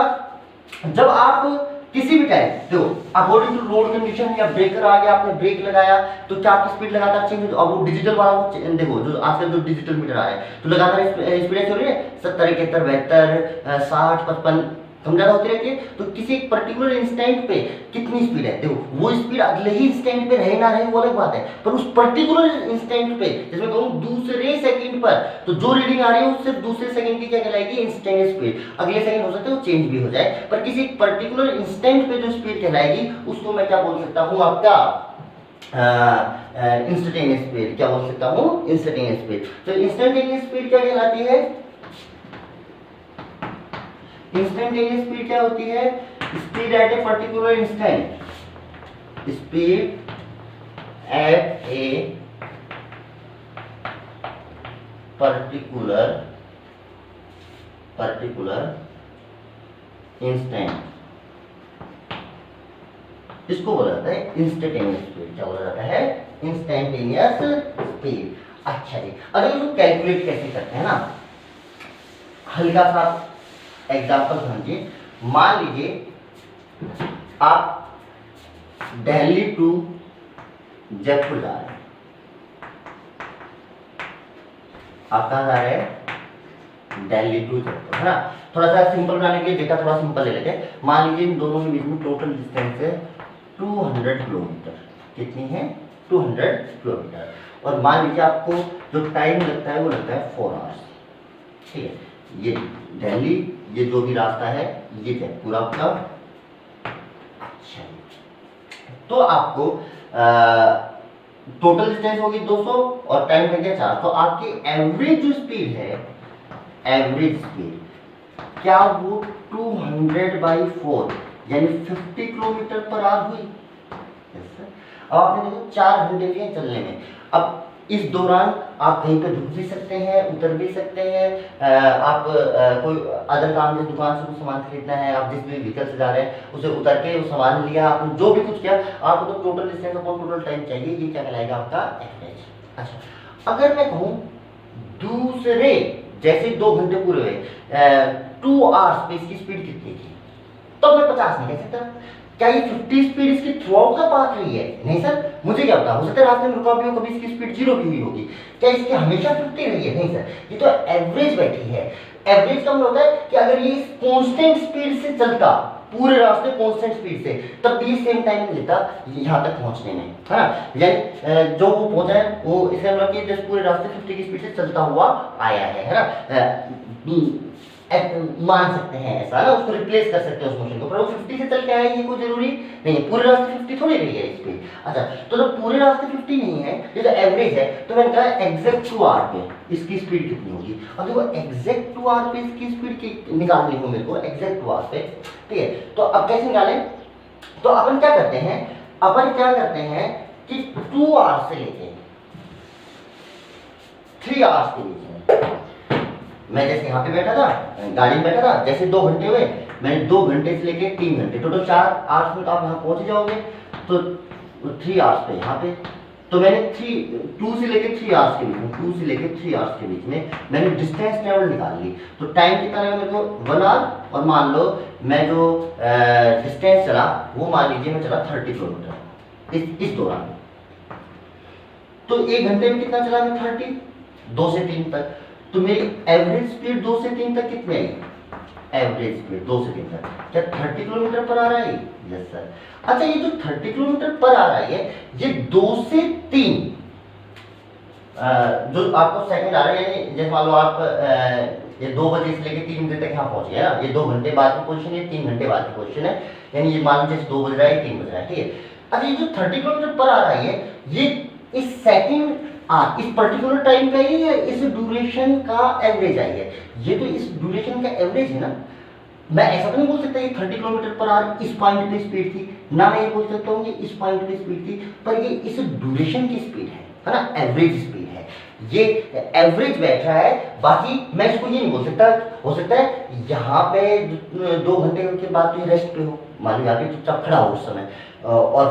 जब आप किसी भी टाइम देखो अकॉर्डिंग टू रोड कंडीशन या ब्रेकर आ गया, आपने ब्रेक लगाया तो क्या आपकी स्पीड लगातार चेंज हो, अब वो डिजिटल वाला वो देखो जो आजकल जो डिजिटल मीटर आ रहा है तो लगातार स्पीड हो रही है 70, 71, 72, 60, 55 कम ज्यादा होती रहती है। तो किसी एक पर्टिकुलर इंस्टेंट पे कितनी स्पीड है, देखो वो स्पीड अगले ही इंस्टेंट पे रहे ना रहे वो अलग बात है, पर उस पर्टिकुलर इंस्टेंट पे जैसे मैं कहूँ दूसरे सेकंड पर, तो जो रीडिंग आ रही है उससे दूसरे सेकंड की क्या कहलाएगी इंस्टेंटेनियस स्पीड। अगले सेकंड हो सकता है वो चेंज भी हो जाए, पर किसी एक पर्टिकुलर इंस्टेंट पे जो स्पीड कहलाएगी उसको मैं क्या बोल सकता हूँ आपका इंस्टेंटेनियस स्पीड। क्या बोल सकता हूँ इंस्टेंटेनियस स्पीड। तो इंस्टेंटेनियस स्पीड क्या कहलाती है, इंस्टेंटेनियस स्पीड क्या होती है, speed at a particular instant, speed at a particular instant, इसको बोला जाता है इंस्टेंटेनियस स्पीड। क्या बोला जाता है इंस्टेंटेनियस स्पीड। अच्छा जी, अगर इसको कैलकुलेट कैसे करते हैं ना, हल्का सा एग्जाम्पल समझिए। मान लीजिए आप दिल्ली टू जयपुर जा रहे हैं, आप कहाँ जा रहे हैं दिल्ली टू जयपुर, है ना। थोड़ा सा सिंपल बनाने के लिए डेटा थोड़ा सिंपल ले लेते हैं। मान लीजिए इन दोनों के बीच में टोटल डिस्टेंस है 200 किलोमीटर, कितनी है 200 किलोमीटर, और मान लीजिए आपको जो टाइम लगता है वो लगता है 4 आवर्स, ठीक है। ये दिल्ली, ये जो भी रास्ता है ये जयपुर आपका। अच्छा, तो आपको टोटल डिस्टेंस होगी 200 और टाइम लग गया 4, तो आपकी एवरेज जो स्पीड है, एवरेज स्पीड क्या वो 200/4 यानी 50 किलोमीटर पर आवर हुई। अब आपने देखो 4 घंटे लिए चलने में, अब इस दौरान आप कहीं पे रुक भी सकते हैं, उतर भी सकते हैं, आप कोई अदर काम जैसे दुकान से कुछ सामान खरीदना है, आप जिस भी व्हीकल से जा रहे हैं उसे उतर के वो सामान लिया, आपने जो भी कुछ किया, आपको तो total distance upon total time चाहिए, ये क्या कहलाएगा आपका एवरेज। अच्छा, अगर मैं कहूँ दूसरे जैसे 2 घंटे पूरे हुए 2 आवर्स पे इसकी स्पीड कितनी थी, तो मैं 50 नहीं कह सकता। क्या ये 50 स्पीड इसकी थ्रू आउट का पाथ रही है? नहीं सर, मुझे क्या पता, हो सकता है रास्ते में रुका भी हो, कभी इसकी स्पीड 0 भी हुई होगी। क्या इसकी हमेशा 50 रही है? नहीं सर, ये तो एवरेज बैठी है। एवरेज का मतलब होता है कि अगर ये कांस्टेंट स्पीड से चलता पूरे रास्ते कांस्टेंट स्पीड से, तब भी सेम टाइम लेता यहाँ तक पहुंचने में, है ना। यानी जो वो पहुंचा है वो इसका मतलब कि जैसे पूरे रास्ते 50 की स्पीड से चलता हुआ आया है ना। मान सकते हैं ऐसा ना, उसको रिप्लेस कर सकते हैं उस मोशन को, पर वो 50 से चल के आए ये कोई जरूरी नहीं है, पूरे रास्ते 50 थोड़ी रही है स्पीड। अच्छा, तो जब पूरे रास्ते 50 नहीं है, ये तो एवरेज है, तो मैंने कहा एग्जैक्ट 2 आवर पे इसकी स्पीड कितनी होगी। अब देखो एग्जैक्ट 2 आवर पे इसकी स्पीड की निकालनी हो मेरे को, एग्जैक्ट 2 आवर पे, ठीक है। तो अब कैसे निकालें, तो अपन क्या करते हैं कि 2 आवर से लेते हैं 3 आवर्स के बीच में। मैं जैसे यहाँ पे बैठा था, गाड़ी में बैठा था, जैसे 2 घंटे हुए, मैंने 2 घंटे से लेके 3 घंटे, टोटल 4 आवर्स में तो आप यहाँ पहुँच जाओगे। तो 3 आवर्स पे यहाँ पे, तो मैंने 2 से लेके 3 आवर्स के बीच में, 2 से लेके 3 आवर्स के बीच में मैंने डिस्टेंस ट्रेवल निकाल ली। तो टाइम कितना लगा मेरे को? 1 आवर, और मान लो मैं जो डिस्टेंस चला वो मान लीजिए मैं चला 30 किलोमीटर इस दौरान। तो 1 घंटे में कितना चला मैं? 30, 2 से 3 तक। तो मेरी एवरेज स्पीड 2 से 3 तक कितनी आई? एवरेज स्पीड 2 से 3 तक क्या 30 किलोमीटर पर आ रहा है? Yes sir. अच्छा, ये जो 30 किलोमीटर पर आ रहा है, ये 2 से 3 जो आपको सेकंड आ रहा है, जैसे मान लो आप ये 2 बजे से लेके 3 बजे तक यहाँ पहुंचे हैं ना, ये 2 घंटे बाद की पोजीशन है, 3 घंटे बाद की पोजीशन है, यानी ये मान लो जैसे 2 बज रहा है, 3 बज रहा है, ठीक है। अच्छा, ये जो 30 किलोमीटर पर आ रहा है, ये इस सेकंड इस पर्टिकुलर टाइम का ही है, इस ड्यूरेशन का एवरेज आई है। ये तो इस ड्यूरेशन का एवरेज है ना। मैं ऐसा तो नहीं बोल सकता ये 30 किलोमीटर पर आवर इस पॉइंट पे स्पीड थी ना, मैं ये बोल सकता हूँ कि इस पॉइंट पे स्पीड थी, पर ये इस ड्यूरेशन की स्पीड है ना, एवरेज स्पीड है, ये एवरेज बैठ रहा है। बाकी मैं इसको ये नहीं बोल सकता, हो सकता है यहाँ पे 2 घंटे के बाद तो ये रेस्ट पे हो, मान लो यहाँ पे चुपचाप खड़ा हो उस समय, और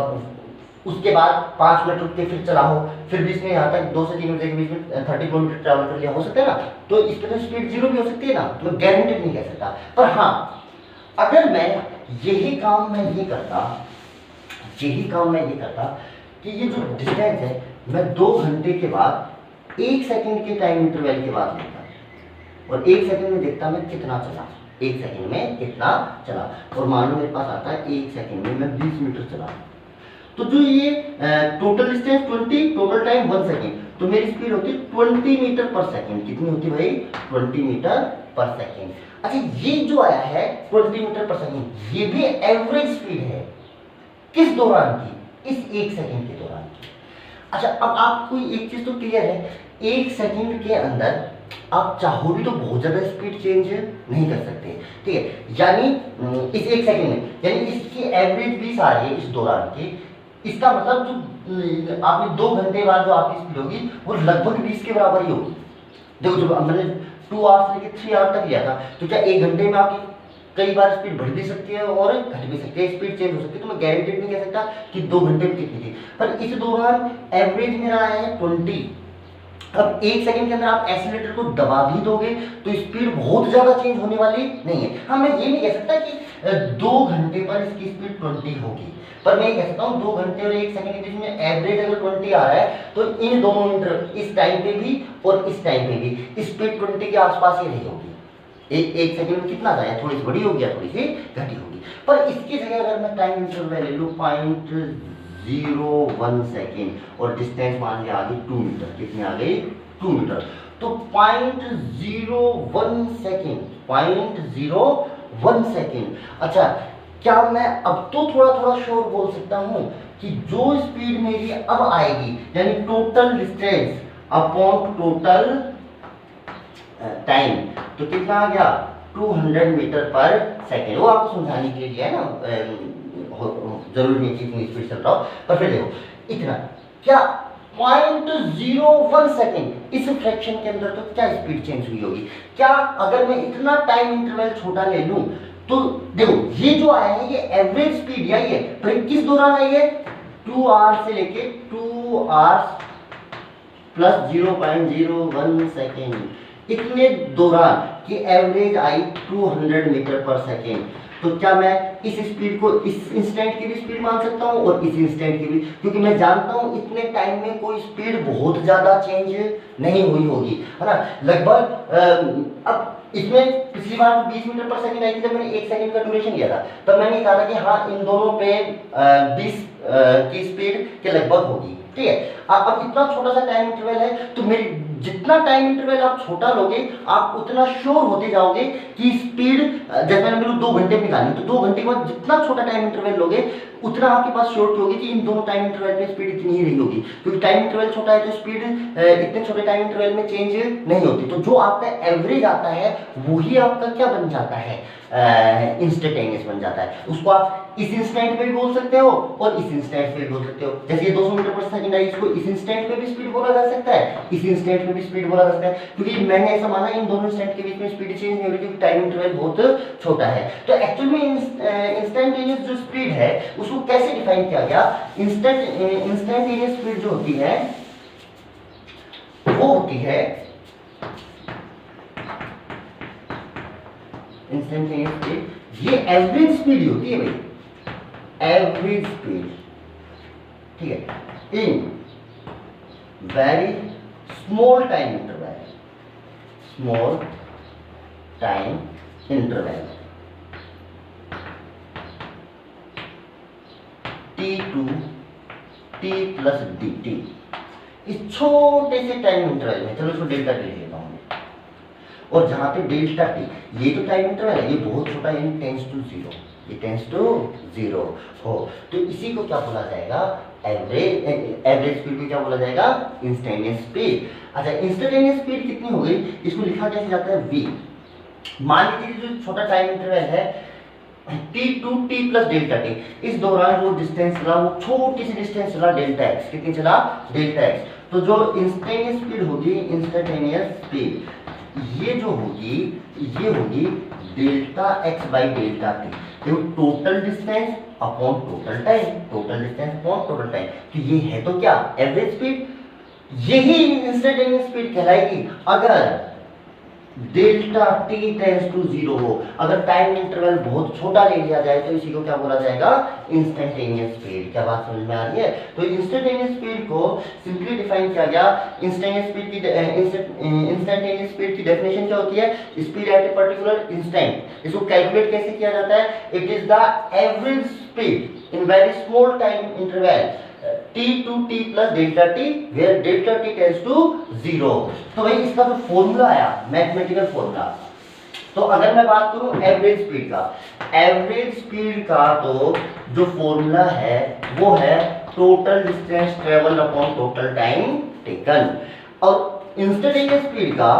उसके बाद 5 मिनट रुक के फिर चला हो, फिर बीच में यहाँ तक 2 से 3 बजे के बीच में 30 किलोमीटर ट्रैवल कर लिया, हो सकता है ना। तो इस पर स्पीड 0 भी हो सकती है ना, तो मैं गारंटेड नहीं कह सकता। पर हाँ, अगर मैं यही काम मैं ये करता कि ये जो डिस्टेंस है मैं 2 घंटे के बाद 1 सेकंड के टाइम इंटरवल के बाद लेता और 1 सेकंड में देखता मैं कितना चला, 1 सेकंड में कितना चला, और मान लो मेरे पास आता है 1 सेकंड में मैं 20 मीटर चला, तो जो ये total distance 20, total time 1 second, तो मेरी स्पीड होती है 20 मीटर पर सेकंड। कितनी होती है भाई? 20 मीटर पर सेकंड। अच्छा, ये जो आया है 20 मीटर पर सेकंड, ये भी एवरेज स्पीड है। किस दौरान की? इस 1 सेकंड के दौरान की। अच्छा, अब आपको एक चीज तो क्लियर है, 1 सेकंड के अंदर आप चाहो भी तो बहुत ज्यादा स्पीड चेंज नहीं कर सकते, ठीक है। यानी इस 1 सेकंड में, यानी इसकी एवरेज 20 आ रही है इस दौरान की, इसका मतलब जो आपने 2 घंटे बाद जो आपकी स्पीड होगी वो लगभग 20 के बराबर ही होगी। देखो, जब मैंने 2 आवर्स लेके 3 आवर तक लिया था, तो क्या 1 घंटे में आपकी कई बार स्पीड बढ़ भी सकती है और घट भी सकती है, स्पीड चेंज हो सकती है। तो मैं गारंटेड नहीं कह सकता कि 2 घंटे में कितनी थी, पर इस दौरान एवरेज मेरा आया है 20। अब 1 सेकंड के अंदर आप एक्सीलरेटर को दबा भी दोगे तो स्पीड बहुत ज्यादा चेंज होने वाली नहीं है। हाँ, मैं ये नहीं कह सकता कि 2 घंटे पर इसकी स्पीड 20 होगी, पर मैं ये कह सकता हूँ 2 घंटे और 1 सेकंड के बीच में एवरेज अगर 20 आ रहा है, तो इन दोनों इंटरवल, इस टाइम पे भी और इस टाइम पे भी स्पीड 20 के आसपास ही रही होगी। एक सेकंड में कितना जाए, थोड़ी सी बड़ी होगी या थोड़ी सी घटी होगी। पर इसकी जगह अगर मैं टाइम इंटरवल ले लूँ 0.01 सेकेंड और डिस्टेंस मान लिया आ गई 2 मीटर, कितनी आ गई? 2 मीटर। तो 0.01 सेकेंड, 0.01 सेकेंड। अच्छा, क्या मैं अब तो थोड़ा थोड़ा श्योर बोल सकता हूं कि जो स्पीड मेरी अब आएगी, यानी total distance upon total time, तो कितना आ गया? 200 मीटर पर सेकेंड। वो आपको समझाने के लिए है ना, जरूरी नहीं कि इतनी स्पीड चल रहा हो, पर फिर देखो इतना क्या 0.01 सेकेंड, इस फ्रैक्शन के अंदर तो क्या स्पीड चेंज हुई होगी? क्या अगर मैं इतना टाइम इंटरवल छोटा ले लूं, तो देखो ये जो आया है ये एवरेज स्पीड आई है, पर किस दौरान आई है? 2 आवर्स से लेके 2 आवर्स प्लस 0.01 सेकेंड, इतने दौरान की एवरेज आई 200 मीटर पर सेकेंड। तो क्या मैं इस स्पीड को इस इंस्टेंट की भी स्पीड मान सकता हूँ और इस इंस्टेंट की भी, क्योंकि मैं जानता हूँ इतने टाइम में कोई स्पीड बहुत ज्यादा चेंज नहीं हुई होगी, है ना। लगभग अब इसमें पिछली बार 20 मीटर पर सेकंड आई थी, जब मैंने 1 सेकंड का ड्यूरेशन लिया था, तब मैंने कहा था कि हाँ इन दोनों पे 20 की स्पीड के लगभग होगी, ठीक है। अब इतना छोटा सा टाइम इंटरवल है, तो मेरी जितना टाइम इंटरवल आप छोटा लोगे, आप उतना श्योर होते जाओगे कि स्पीड, जैसे मैंने मेरे 2 घंटे निकाली, तो 2 घंटे के बाद जितना छोटा टाइम इंटरवल लोगे, उतना आपके पास श्योरिटी होगी कि इन दोनों टाइम इंटरवल में स्पीड इतनी ही रही होगी, क्योंकि टाइम इंटरवल छोटा है तो स्पीड इतने छोटे टाइम इंटरवल में चेंज नहीं होती। तो जो आपका एवरेज आता है वही आपका क्या बन जाता है? इंस्टेंटेनियस बन जाता है। उसको आप इस इंस्टेंट पे भी बोल सकते हो और इस इंस्टेंट पे भी बोल सकते हो। जैसे ये 200 मीटर पर सेकंड है, इसको इस इंस्टेंट में भी स्पीड बोला जा सकता है, इस इंस्टेंट में भी स्पीड बोला जा सकता है, क्योंकि मैंने ऐसा माना इन दोनों इंस्टेंट के बीच में स्पीड चेंज नहीं हो रही क्योंकि टाइम इंटरवल बहुत छोटा है। तो एक्चुअल में इंस्टेंटेनियस जो स्पीड है उसको कैसे डिफाइन किया गया? इंस्टेंटेनियस स्पीड जो होती है वो होती है इंस्टेंटेनियस स्पीड, ये एवरेज स्पीड होती है भाई, एवरेज स्पीड, ठीक है, इन very small time interval, small time interval t2 t plus dt, इस छोटे से टाइम इंटरवल में, चलो इसको डेल्टा टी लेता हूं, और जहां पे डेल्टा टी, ये तो टाइम इंटरवल है, ये बहुत छोटा है, टेंस टू जीरो, ये टेंस टू जीरो हो, तो इसी को क्या बोला जाएगा? एवरेज स्पीड को क्या बोला जाएगा? Instantaneous speed. अच्छा, इंस्टेंटेनियस स्पीड कितनी हो गई, इसको लिखा कैसे जाता है? v। मान लीजिए जो छोटा टाइम इंटरवल है t2 t plus delta T, इस दौरान जो डिस्टेंस चला वो छोटी सी डिस्टेंस चला डेल्टा x, कितनी चला? Delta x। तो जो इंस्टेंटेनियस स्पीड होगी, इंस्टेंटेनियस स्पीड ये जो होगी, ये होगी delta x by delta T, देखो total distance upon total time, total distance upon total time, तो ये है तो क्या? Average speed. यही इंस्टेंटेनियस स्पीड कहलाएगी अगर delta T tends to zero हो, अगर टाइम इंटरवल बहुत छोटा ले लिया जाए तो इसी को क्या बोला जाएगा? Instantaneous speed. क्या बात समझ में आ रही है? तो इंस्टेंटेनियस स्पीड को सिंपली डिफाइन किया गया, इंस्टेंटेनियस स्पीड की डेफिनेशन क्या होती है? Speed at a particular instant. इसको कैलकुलेट कैसे किया जाता है? It is the average speed in very small time interval t2 t plus delta t, where delta T tends to zero. तो भाई इसका जो फॉर्मूला आया, मैथमेटिकल फॉर्मूला, तो अगर मैं बात करूं एवरेज स्पीड का, एवरेज स्पीड का तो जो फॉर्मूला है वो है total distance travel upon total time taken, और इंस्टेंटेनियस स्पीड का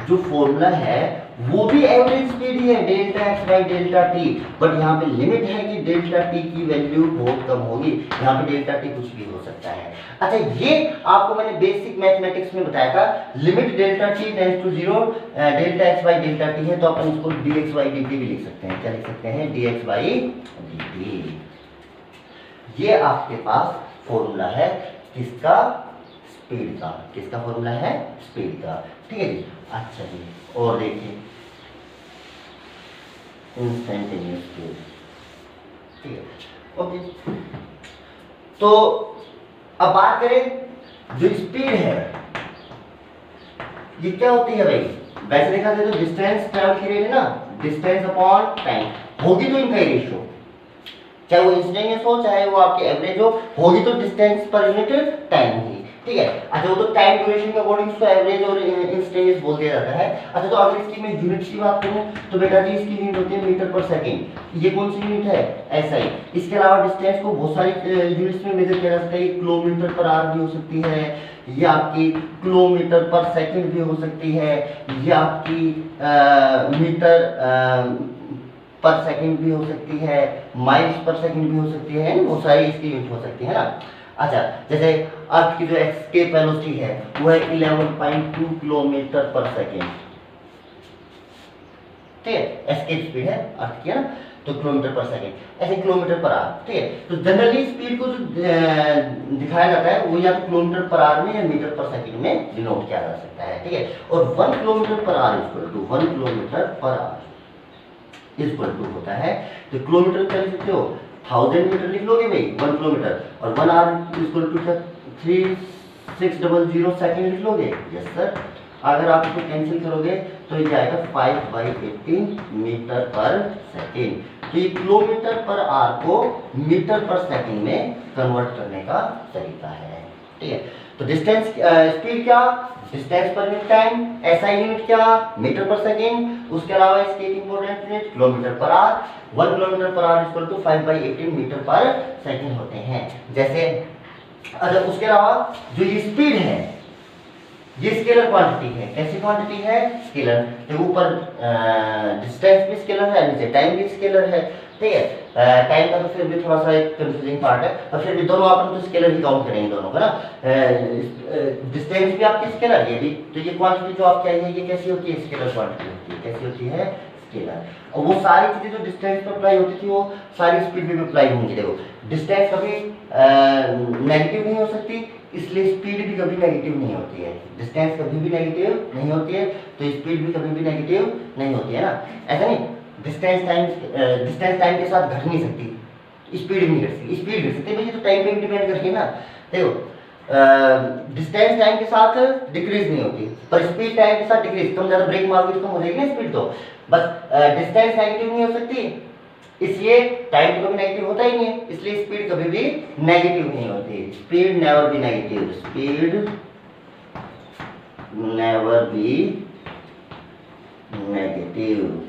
जो फॉर्मूला है वो भी एवरेज स्पीड ही है, delta x by delta t, but यहाँ पे लिमिट है कि डेल्टा टी की वैल्यू बहुत कम होगी, यहाँ पे डेल्टा टी कुछ भी हो सकता है। अच्छा, ये आपको मैंने बेसिक मैथमेटिक्स में बताया था, limit delta t tends to zero, delta x by delta t है, तो अपन इसको d x by d t भी लिख सकते हैं। क्या लिख सकते हैं? D x by d t. ये आपके पास फॉर्मूला है किसका? स्पीड का। किसका फॉर्मूला है? स्पीड का, ठीक है जी। अच्छा जी, और देखिए इंस्टेंटेनियस स्पीड, ठीक है, ओके। तो अब बात करें जो स्पीड है ये क्या होती है भाई? वैसे देखा जाए तो डिस्टेंस ट्रैवल की रेट है ना, डिस्टेंस अपॉन टाइम, होगी तो इनका रेशियो, चाहे वो इंस्टेंटेनियस हो चाहे वो आपके एवरेज हो, होगी तो डिस्टेंस पर यूनिट टाइम ही, ठीक है। अच्छा, वो तो टाइम ड्यूरेशन के अकॉर्डिंग उसको एवरेज और इंस्टेंटेनियस बोल दिया जाता है। अच्छा, तो अगर इसकी मैं यूनिट की बात करूं तो बेटा जी इसकी यूनिट होती है मीटर पर सेकंड। ये कौन सी यूनिट है? एसआई। इसके अलावा डिस्टेंस को बहुत सारी यूनिट्स में मेजर किया जा सकता है, किलोमीटर पर आवर भी हो सकती है, ये आपकी किलोमीटर पर सेकंड भी हो सकती है, ये आपकी मीटर पर सेकंड भी हो सकती है, माइल्स पर सेकंड भी हो सकती है, वो सारी इसकी यूनिट हो सकती है ना। अच्छा, जैसे अर्थ की जो एस्केप वेलोसिटी है वो है 11.2 किलोमीटर पर सेकेंड, ठीक है, एस्केप स्पीड है अर्थ की, है ना, तो किलोमीटर पर सेकेंड, ऐसे किलोमीटर पर आवर, ठीक है। तो जनरली स्पीड को जो दिखाया जाता है वो या तो किलोमीटर पर आवर में या मीटर पर सेकेंड में डिनोट किया जा सकता है, ठीक है। और 1 kilometre per hour equal to 1 kilometre per hour equal to होता है, तो किलोमीटर क्या लिख सकते हो? 1000 मीटर लिख लोगे भाई 1 किलोमीटर, और 1 आवर इक्वल टू 3600 सेकंड लिख लोगे? Yes sir. अगर आप इसको कैंसिल करोगे तो ये आएगा 5/18 मीटर पर सेकेंड। तो ये किलोमीटर पर आवर को मीटर पर सेकेंड में कन्वर्ट करने का तरीका है, ठीक है। तो डिस्टेंस स्पीड क्या? Distance per unit time, SI unit क्या? Metre per second. उसके अलावा इसके एक important unit kilometre per hour. 1 kilometre per hour equal to 5/18 metre per second होते हैं। जैसे अच्छा, उसके अलावा जो ये स्पीड है ये स्केलर क्वांटिटी है। कैसी क्वांटिटी है? स्केलर। तो ऊपर डिस्टेंस भी स्केलर है, नीचे टाइम भी स्केलर है। ठीक है। टाइम का तो फिर भी थोड़ा सा एक कंफ्यूजिंग पार्ट है, और फिर भी दोनों अपन तो स्केलर ही काउंट करेंगे दोनों का ना। डिस्टेंस भी आपकी स्केलर है भी, तो ये क्वांटिटी जो आपकी आई है ये कैसी होती है, स्केलर क्वांटिटी होती है। कैसी होती है, स्केलर। और वो सारी चीजें जो डिस्टेंस पर अप्लाई होती थी वो सारी स्पीड में भी अप्लाई होंगी। देखो डिस्टेंस कभी नेगेटिव नहीं हो सकती, इसलिए स्पीड भी कभी नेगेटिव नहीं होती है। डिस्टेंस कभी भी नेगेटिव नहीं होती है, तो स्पीड भी कभी भी नेगेटिव नहीं होती है ना। ऐसा नहीं, डिस्टेंस टाइम के साथ घट नहीं सकती, स्पीड नहीं घट सकती। स्पीड घट सकती है भाई, ये तो टाइम पे डिपेंड करती है ना। देखो डिस्टेंस टाइम के साथ डिक्रीज नहीं होती, पर स्पीड टाइम के साथ डिक्रीज। तुम ज्यादा ब्रेक मारोगे तो कम हो जाएगी ना स्पीड। तो बस डिस्टेंस नेगेटिव नहीं हो सकती, इसलिए टाइम तो कभी नेगेटिव होता ही नहीं है, इसलिए स्पीड कभी भी नेगेटिव नहीं होती। Speed never be negative, speed never be negative.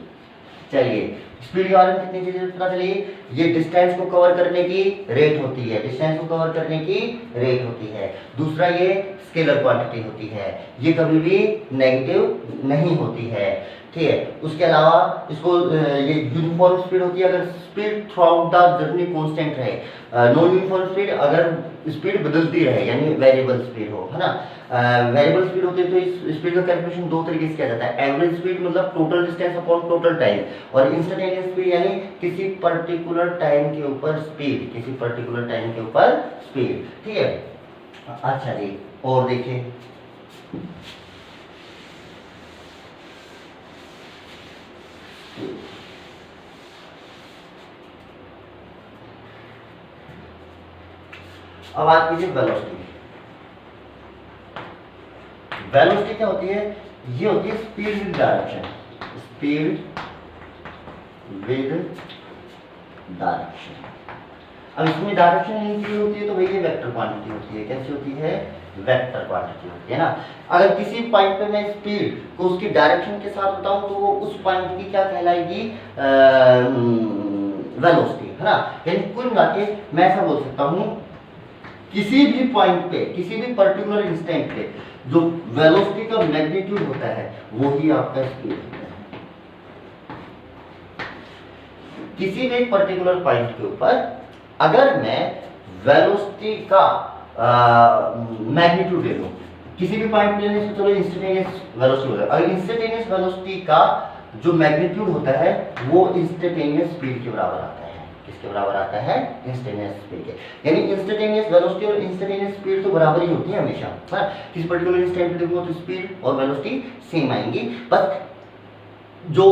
चलिए स्पीड के बारे में कितनी चीजें पता चली। ये डिस्टेंस को कवर करने की रेट होती है, डिस्टेंस को कवर करने की रेट होती है। दूसरा ये स्केलर क्वांटिटी होती है, ये कभी भी नेगेटिव नहीं होती है, ठीक है। उसके अलावा इसको ये यूनिफॉर्म स्पीड होती है अगर speed through out the journey constant रहे। नॉन यूनिफॉर्म स्पीड अगर स्पीड बदलती रहे, यानी वेरिएबल स्पीड हो, है ना। वेरिएबल स्पीड होती है तो इस स्पीड का कैलकुलेशन दो तरीके से किया जाता है। एवरेज स्पीड मतलब total distance upon total time, और इंस्टेंटेनियस स्पीड यानी किसी पर्टिकुलर टाइम के ऊपर स्पीड, किसी पर्टिकुलर टाइम के ऊपर स्पीड, ठीक है। अच्छा जी, और देखिए अब बात कीजिए वेलोसिटी। वेलोसिटी क्या होती है, ये होती है speed with direction, speed with direction. अब इसमें डायरेक्शन इंक्लूड होती है तो भाई ये वेक्टर क्वांटिटी होती है। कैसी होती है, वेक्टर क्वांटिटी होती है ना। अगर किसी पॉइंट पे मैं स्पीड को उसकी डायरेक्शन के साथ बताऊं तो वो उस पॉइंट की क्या कहलाएगी, वेलोसिटी, है ना। यानी कुल मिला के मैं ऐसा बोल सकता हूं, किसी भी पॉइंट पे, किसी भी पर्टिकुलर इंस्टेंट पे जो वेलोसिटी का मैग्नीट्यूड होता है वो ही आपका स्पीड होता है। किसी भी पर्टिकुलर पॉइंट के ऊपर अगर मैं वेलोसिटी का मैग्नीट्यूड ले लूं, किसी भी पॉइंट पे लेने से, चलो इंस्टेंटेनियस वेलोसिटी होता है, अगर इंस्टेंटेनियस वेलोसिटी का जो मैग्नीट्यूड होता है वो इंस्टेंटेनियस स्पीड के बराबर आता है। किसके बराबर आता है, इंस्टेंटेनियस स्पीड के। यानी इंस्टेंटेनियस वेलोसिटी और इंस्टेंटेनियस स्पीड तो बराबर ही होती है हमेशा, है। किसी पर्टिकुलर इंस्टेंट पे देखूंगा तो स्पीड और वेलोसिटी सेम आएंगी, बस जो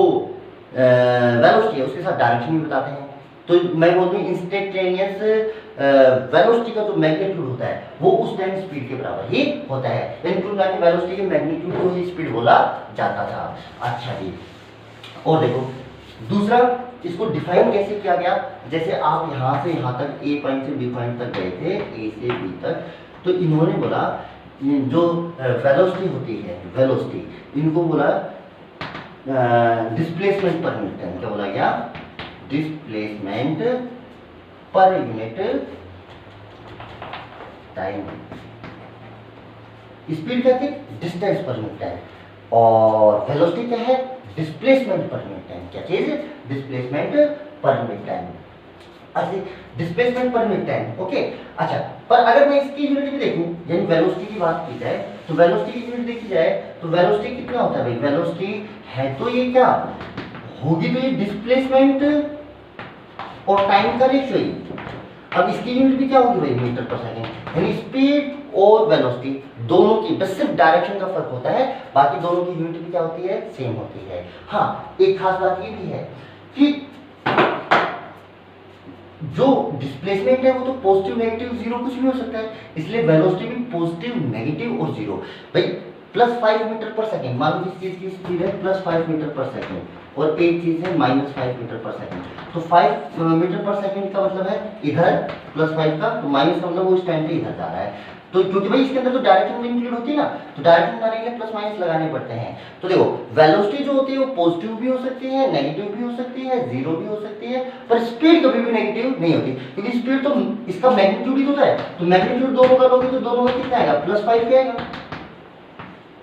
वेलोसिटी है उसके साथ डायरेक्शन भी बताते हैं। तो मैं बोलता हूँ इंस्टेंटेनियस वेलोसिटी का जो मैग्नीट्यूड होता है वो उस टाइम स्पीड के बराबर ही होता है। यानी कुल मिलाकर वेलोसिटी के मैग्नीट्यूड को ही स्पीड बोला जाता था। अच्छा जी, और देखो दूसरा, इसको डिफाइन कैसे किया गया। जैसे आप यहाँ से यहाँ तक ए पॉइंट से बी पॉइंट तक गए थे, ए से बी तक, तो इन्होंने बोला जो वेलोसिटी होती है, वेलोसिटी इनको बोला डिस्प्लेसमेंट पर यूनिट टाइम। क्या बोला गया, डिस्प्लेसमेंट पर यूनिट टाइम। स्पीड क्या थी, डिस्टेंस पर यूनिट टाइम, और वेलोसिटी क्या है, डिस्प्लेसमेंट पर यूनिट टाइम। क्या चीज, डिस्प्लेसमेंट पर यूनिट टाइम। अच्छा, डिस्प्लेसमेंट पर यूनिट टाइम, ओके। अच्छा, पर अगर मैं इसकी यूनिट भी देखूं, यानी वेलोसिटी की बात की जाए, तो वेलोसिटी की यूनिट देखी जाए तो वेलोसिटी कितना होता है भाई, वेलोसिटी है तो ये क्या होगी, तो ये डिस्प्लेसमेंट और टाइम का रेशियो ही। अब इसकी यूनिट भी क्या होगी भाई, मीटर पर सेकंड। यानी स्पीड और वेलोसिटी दोनों की बस सिर्फ डायरेक्शन का फर्क होता है, बाकी दोनों की यूनिट भी क्या होती है, सेम होती है। हाँ, एक खास बात ये भी है कि जो डिस्प्लेसमेंट है वो तो पॉजिटिव नेगेटिव जीरो कुछ भी हो सकता है, इसलिए वेलोसिटी भी पॉजिटिव नेगेटिव और जीरो। भाई +5 मीटर पर सेकंड, मान लो इस चीज की स्पीड है +5 मीटर पर सेकंड, और एक चीज है -5 मीटर पर सेकंड। तो 5 मीटर पर सेकंड का मतलब है इधर, +5 का तो माइनस का मतलब वो इस टाइम पे इधर जा रहा है। तो क्योंकि भाई इसके अंदर तो डायरेक्शन भी इंक्लूड होती है ना, तो डायरेक्शन बनाने के लिए प्लस माइनस लगाने पड़ते हैं। तो देखो वेलोसिटी जो होती है वो पॉजिटिव भी हो सकती है, नेगेटिव भी हो सकती है, जीरो भी हो सकती है, पर स्पीड कभी भी नेगेटिव नहीं होती, क्योंकि स्पीड तो इसका मैग्नीट्यूड ही होता है। तो मैग्नीट्यूड दोनों का लोगे तो दोनों का कितना आएगा, +5 के आएगा।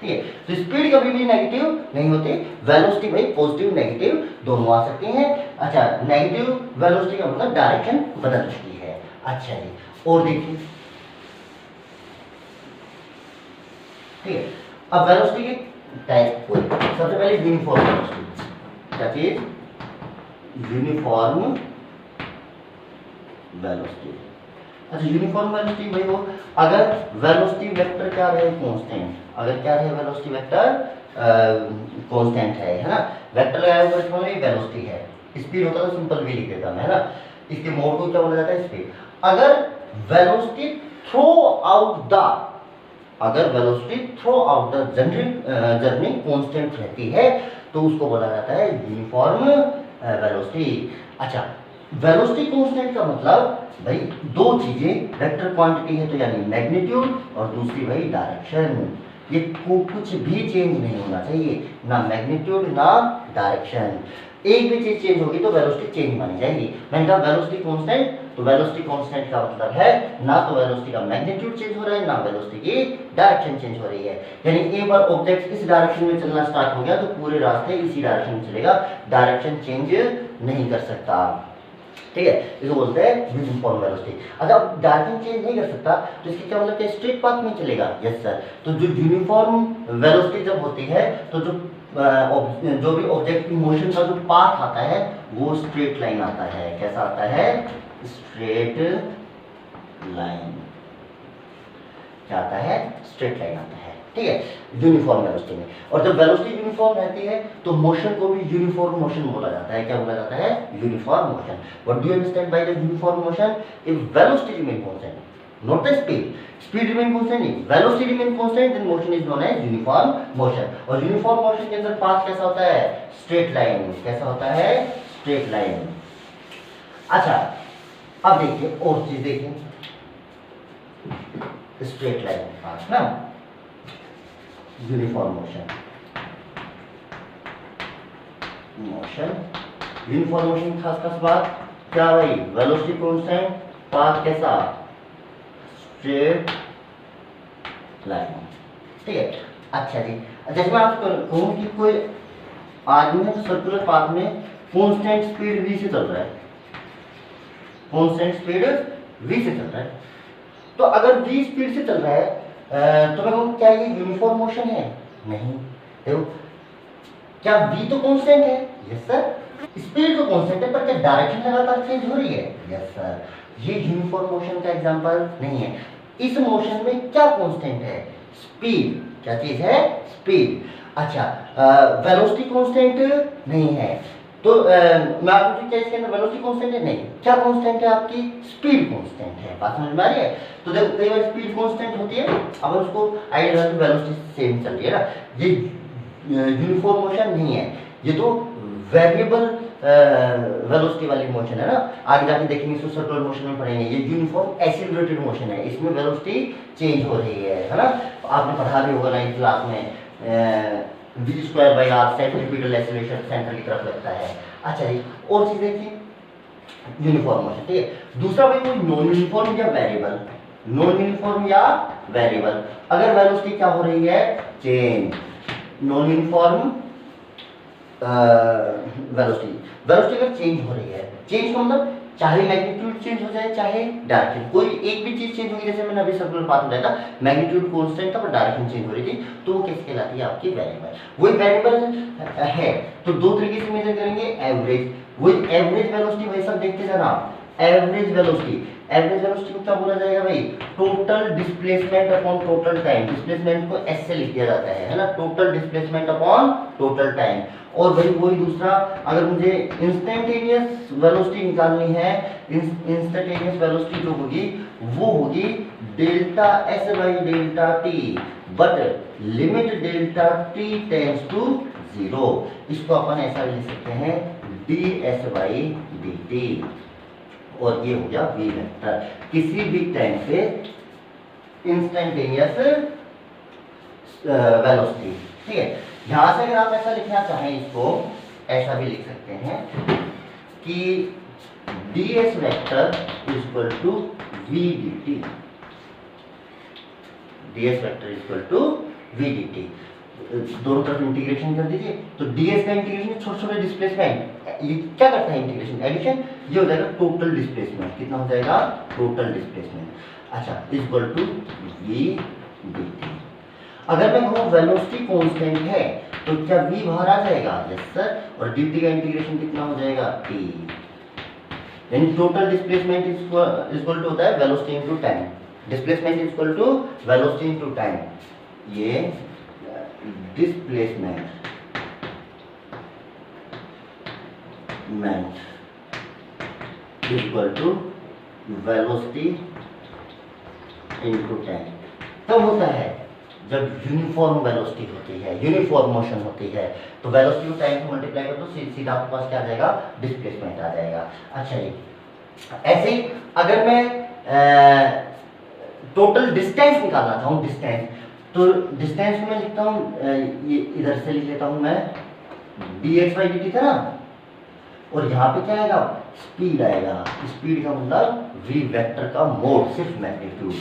ठीक है। तो स्पीड कभी भी नेगेटिव नहीं होती, वेलोसिटी भाई पॉजिटिव नेगेटिव दोनों आ सकती हैं। अच्छा, नेगेटिव वेलोसिटी का मतलब डायरेक्शन बदल चुकी है। अच्छा जी, और देखिए, ठीक है। अब वेलोसिटी के टाइप कोई, सबसे पहले यूनिफॉर्म वेलोसिटी, क्या चीज, यूनिफॉर्म वेलोसिटी। अच्छा, यूनिफॉर्म वेलोसिटी भाई वो अगर वेलोसिटी वेक्टर क्या रहे कांस्टेंट, अगर क्या रहे वेलोसिटी वेक्टर कांस्टेंट है ना, वेक्टर लगाया हुआ इसमें वेलोसिटी है, स्पीड होता तो सिंपल वी लिख देता मैं, है ना, इसके मोड को क्या बोला जाता है, स्पीड। अगर वेलोसिटी थ्रू आउट द, अगर velocity through out the journey constant रहती है तो उसको बोला जाता है यूनिफॉर्म वेलोसिटी। अच्छा, वेलोसिटी कांस्टेंट का मतलब भाई दो चीजें, वेक्टर क्वांटिटी है तो यानी मैग्नीट्यूड, और दूसरी भाई डायरेक्शन, ये कुछ भी चेंज नहीं होना चाहिए, ना मैग्नीट्यूड ना डायरेक्शन। एक भी चीज चेंज होगी तो वेलोसिटी चेंज मानी जाएगी। मैंने कहा वेलोसिटी कांस्टेंट, तो वेलोसिटी कांस्टेंट का मतलब है ना तो वेलोसिटी का मैग्नीट्यूड चेंज हो रहा है ना वेलोसिटी की डायरेक्शन चेंज हो रही है। यानी एक बार ऑब्जेक्ट इस डायरेक्शन में चलना स्टार्ट हो गया तो पूरे रास्ते इसी डायरेक्शन में चलेगा, डायरेक्शन चेंज नहीं कर सकता, ठीक है, इसको बोलते हैं यूनिफॉर्म वेलोसिटी। अच्छा, डायरेक्शन चेंज नहीं कर सकता तो इसके क्या मतलब कि स्ट्रेट पाथ में चलेगा, यस सर। तो जो यूनिफॉर्म वेलोसिटी जब होती है तो जो भी ऑब्जेक्ट की मोशन का जो पाथ आता है वो स्ट्रेट लाइन आता है। कैसा आता है, स्ट्रेट लाइन, क्या आता है, स्ट्रेट लाइन आता है, ठीक है, यूनिफॉर्म वेलोसिटी में। और जब वेलोसिटी यूनिफॉर्म रहती है तो मोशन को भी यूनिफॉर्म मोशन बोला जाता है। क्या बोला जाता है, uniform motion. What do you understand by the uniform motion? If velocity remain constant, not the speed remain constant, velocity remain constant, then motion is known as uniform motion। और uniform motion के अंदर path कैसा होता है, straight line। कैसा होता है, straight line। अच्छा, अब देखिए और चीज देखिए, straight line पाथ ना, यूनिफॉर्म मोशन, यूनिफॉर्म मोशन खास बात क्या भाई, वेलोसिटी कांस्टेंट, पाथ कैसा, स्ट्रेट लाइन, ठीक है। अच्छा जी, जैसे मैं आपको कहूँ कि कोई आदमी है तो सर्कुलर पाथ में कांस्टेंट स्पीड v से चल रहा है, कांस्टेंट स्पीड v से चल रहा है, तो अगर v स्पीड से चल रहा है तो मैं कहूँ क्या ये यूनिफॉर्म मोशन है? नहीं। देखो, क्या v तो कांस्टेंट है, यस सर, स्पीड तो कांस्टेंट है, पर क्या डायरेक्शन लगातार चेंज हो रही है, यस सर। ये यूनिफॉर्म मोशन का एग्जांपल नहीं है। इस मोशन में क्या कांस्टेंट है, स्पीड। क्या चीज है, स्पीड। अच्छा, वेलोसिटी कांस्टेंट नहीं है, तो मैं आपको क्या इसके अंदर वेलोसिटी कांस्टेंट है? नहीं। क्या कांस्टेंट है आपकी, स्पीड कांस्टेंट है। बात समझ में आ रही है? तो देखो कई बार स्पीड कांस्टेंट होती है, अब उसको आइडिया तो वेलोसिटी सेम चल रही है ना, ये यूनिफॉर्म मोशन नहीं है, ये तो वेरिएबल वेलोसिटी वाली मोशन है ना। आगे जाके देखेंगे इसको सर्कुलर मोशन में पढ़ेंगे। ये यूनिफॉर्म एक्सीलरेटेड मोशन है, इसमें वेलोसिटी चेंज हो रही है ना। आपने पढ़ा भी होगा 9th क्लास में v²/r सेंट्रीपिटल एक्सीलरेशन सेंटर की तरफ लगता है। अच्छा जी, और चीज देखिए, यूनिफॉर्म मोशन, ठीक है। दूसरा भाई कोई नॉन यूनिफॉर्म या वेरिएबल, नॉन यूनिफॉर्म या वेरिएबल, अगर वेलोसिटी क्या हो रही है, change, non uniform velocity, velocity अगर चेंज हो रही है, चेंज का मतलब चाहे मैग्नीट्यूड चेंज हो जाए चाहे डायरेक्शन, कोई एक भी चीज चेंज होगी, जैसे मैंने अभी सर्कुलर पाथ बताया था, मैग्नीट्यूड कांस्टेंट था पर डायरेक्शन चेंज हो रही थी, तो वो कैसे कहलाती है आपकी, वेरिएबल। वही वेरिएबल है तो दो तरीके से मेजर करेंगे, एवरेज, वही एवरेज वेलोसिटी भाई सब देखते जाना, एवरेज वेलोसिटी, एवरेज वेलोसिटी को क्या बोला जाएगा भाई, total displacement upon total time. Displacement को एस से लिख दिया जाता है ना, total displacement upon total time. और भाई वही दूसरा, अगर मुझे इंस्टेंटेनियस वेलोसिटी निकालनी है, इंस्टेंटेनियस वेलोसिटी जो होगी वो होगी delta s by delta t, but limit delta t tends to 0। इसको अपन ऐसा लिख सकते हैं d s by d t, और ये हो गया v वेक्टर, किसी भी टाइम पे इंस्टेंटेनियस वेलोसिटी, ठीक है। यहां से अगर आप ऐसा लिखना चाहें, इसको ऐसा भी लिख सकते हैं कि ds vector equal to v dt, ds vector equal to v d t, दोनों तरफ इंटीग्रेशन कर दीजिए। तो ds का इंटीग्रेशन छोटे छोटे डिस्प्लेसमेंट, ये क्या करता है इंटीग्रेशन, एडिशन, ये हो जाएगा टोटल डिस्प्लेसमेंट। कितना हो जाएगा टोटल डिस्प्लेसमेंट। अच्छा, equal to v d t. अगर मैं कहूँ वेलोसिटी कांस्टेंट है तो क्या v बाहर आ जाएगा, यस सर, और dt का इंटीग्रेशन कितना हो जाएगा t, यानी टोटल डिस्प्लेसमेंट इक्वल टू होता है velocity into time, displacement equal to velocity into time. ये displacement equal to velocity into time तब होता है जब यूनिफॉर्म वेलोसिटी होती है, यूनिफॉर्म मोशन होती है, तो वेलोसिटी को टाइम को मल्टीप्लाई कर दो, सीधा आपके पास क्या आ जाएगा, डिस्प्लेसमेंट आ जाएगा। अच्छा जी, ऐसे ही अगर मैं टोटल डिस्टेंस निकालना चाहूँ, डिस्टेंस, तो डिस्टेंस को मैं लिखता हूँ, ये इधर से लिख लेता हूँ मैं, dx बाई dt था ना, और यहाँ पे क्या आएगा, स्पीड आएगा। स्पीड का मतलब v वेक्टर का मोड, सिर्फ मैग्नीट्यूड,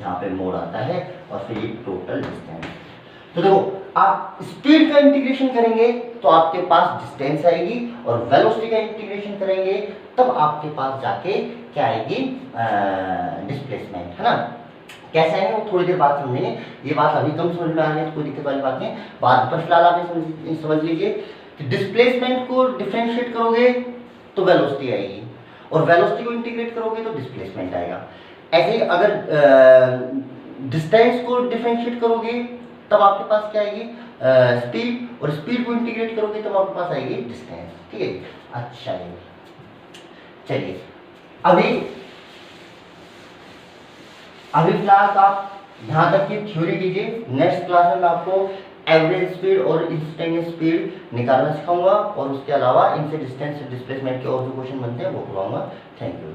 यहाँ पे मोड आता है, और फिर ये टोटल डिस्टेंस। तो देखो, आप स्पीड का इंटीग्रेशन करेंगे तो आपके पास डिस्टेंस आएगी, और वेलोसिटी का इंटीग्रेशन करेंगे तब आपके पास जाके क्या आएगी, डिस्प्लेसमेंट, है ना। कैसे आएंगे वो थोड़ी देर बाद समझेंगे, ये बात अभी कम समझ में आ रही है तो कोई दिक्कत वाली बात नहीं, बाद पर फिलहाल आप समझ लीजिए कि डिस्प्लेसमेंट को डिफरेंशिएट करोगे तो वेलोसिटी आएगी, और वेलोसिटी को इंटीग्रेट करोगे तो डिस्प्लेसमेंट आएगा। ऐसे ही अगर डिस्टेंस को डिफरेंशिएट करोगे तब आपके पास क्या आएगी, स्पीड, और स्पीड को इंटीग्रेट करोगे तब आपके पास आएगी डिस्टेंस। ठीक है, अच्छा जी, चलिए अभी फिलहाल आप यहाँ तक की थ्योरी कीजिए। नेक्स्ट क्लास में मैं आपको एवरेज स्पीड और इंस्टेंटेनियस स्पीड निकालना सिखाऊंगा, और उसके अलावा इनसे डिस्टेंस डिस्प्लेसमेंट के और जो क्वेश्चन बनते हैं वो करवाऊंगा। Thank you.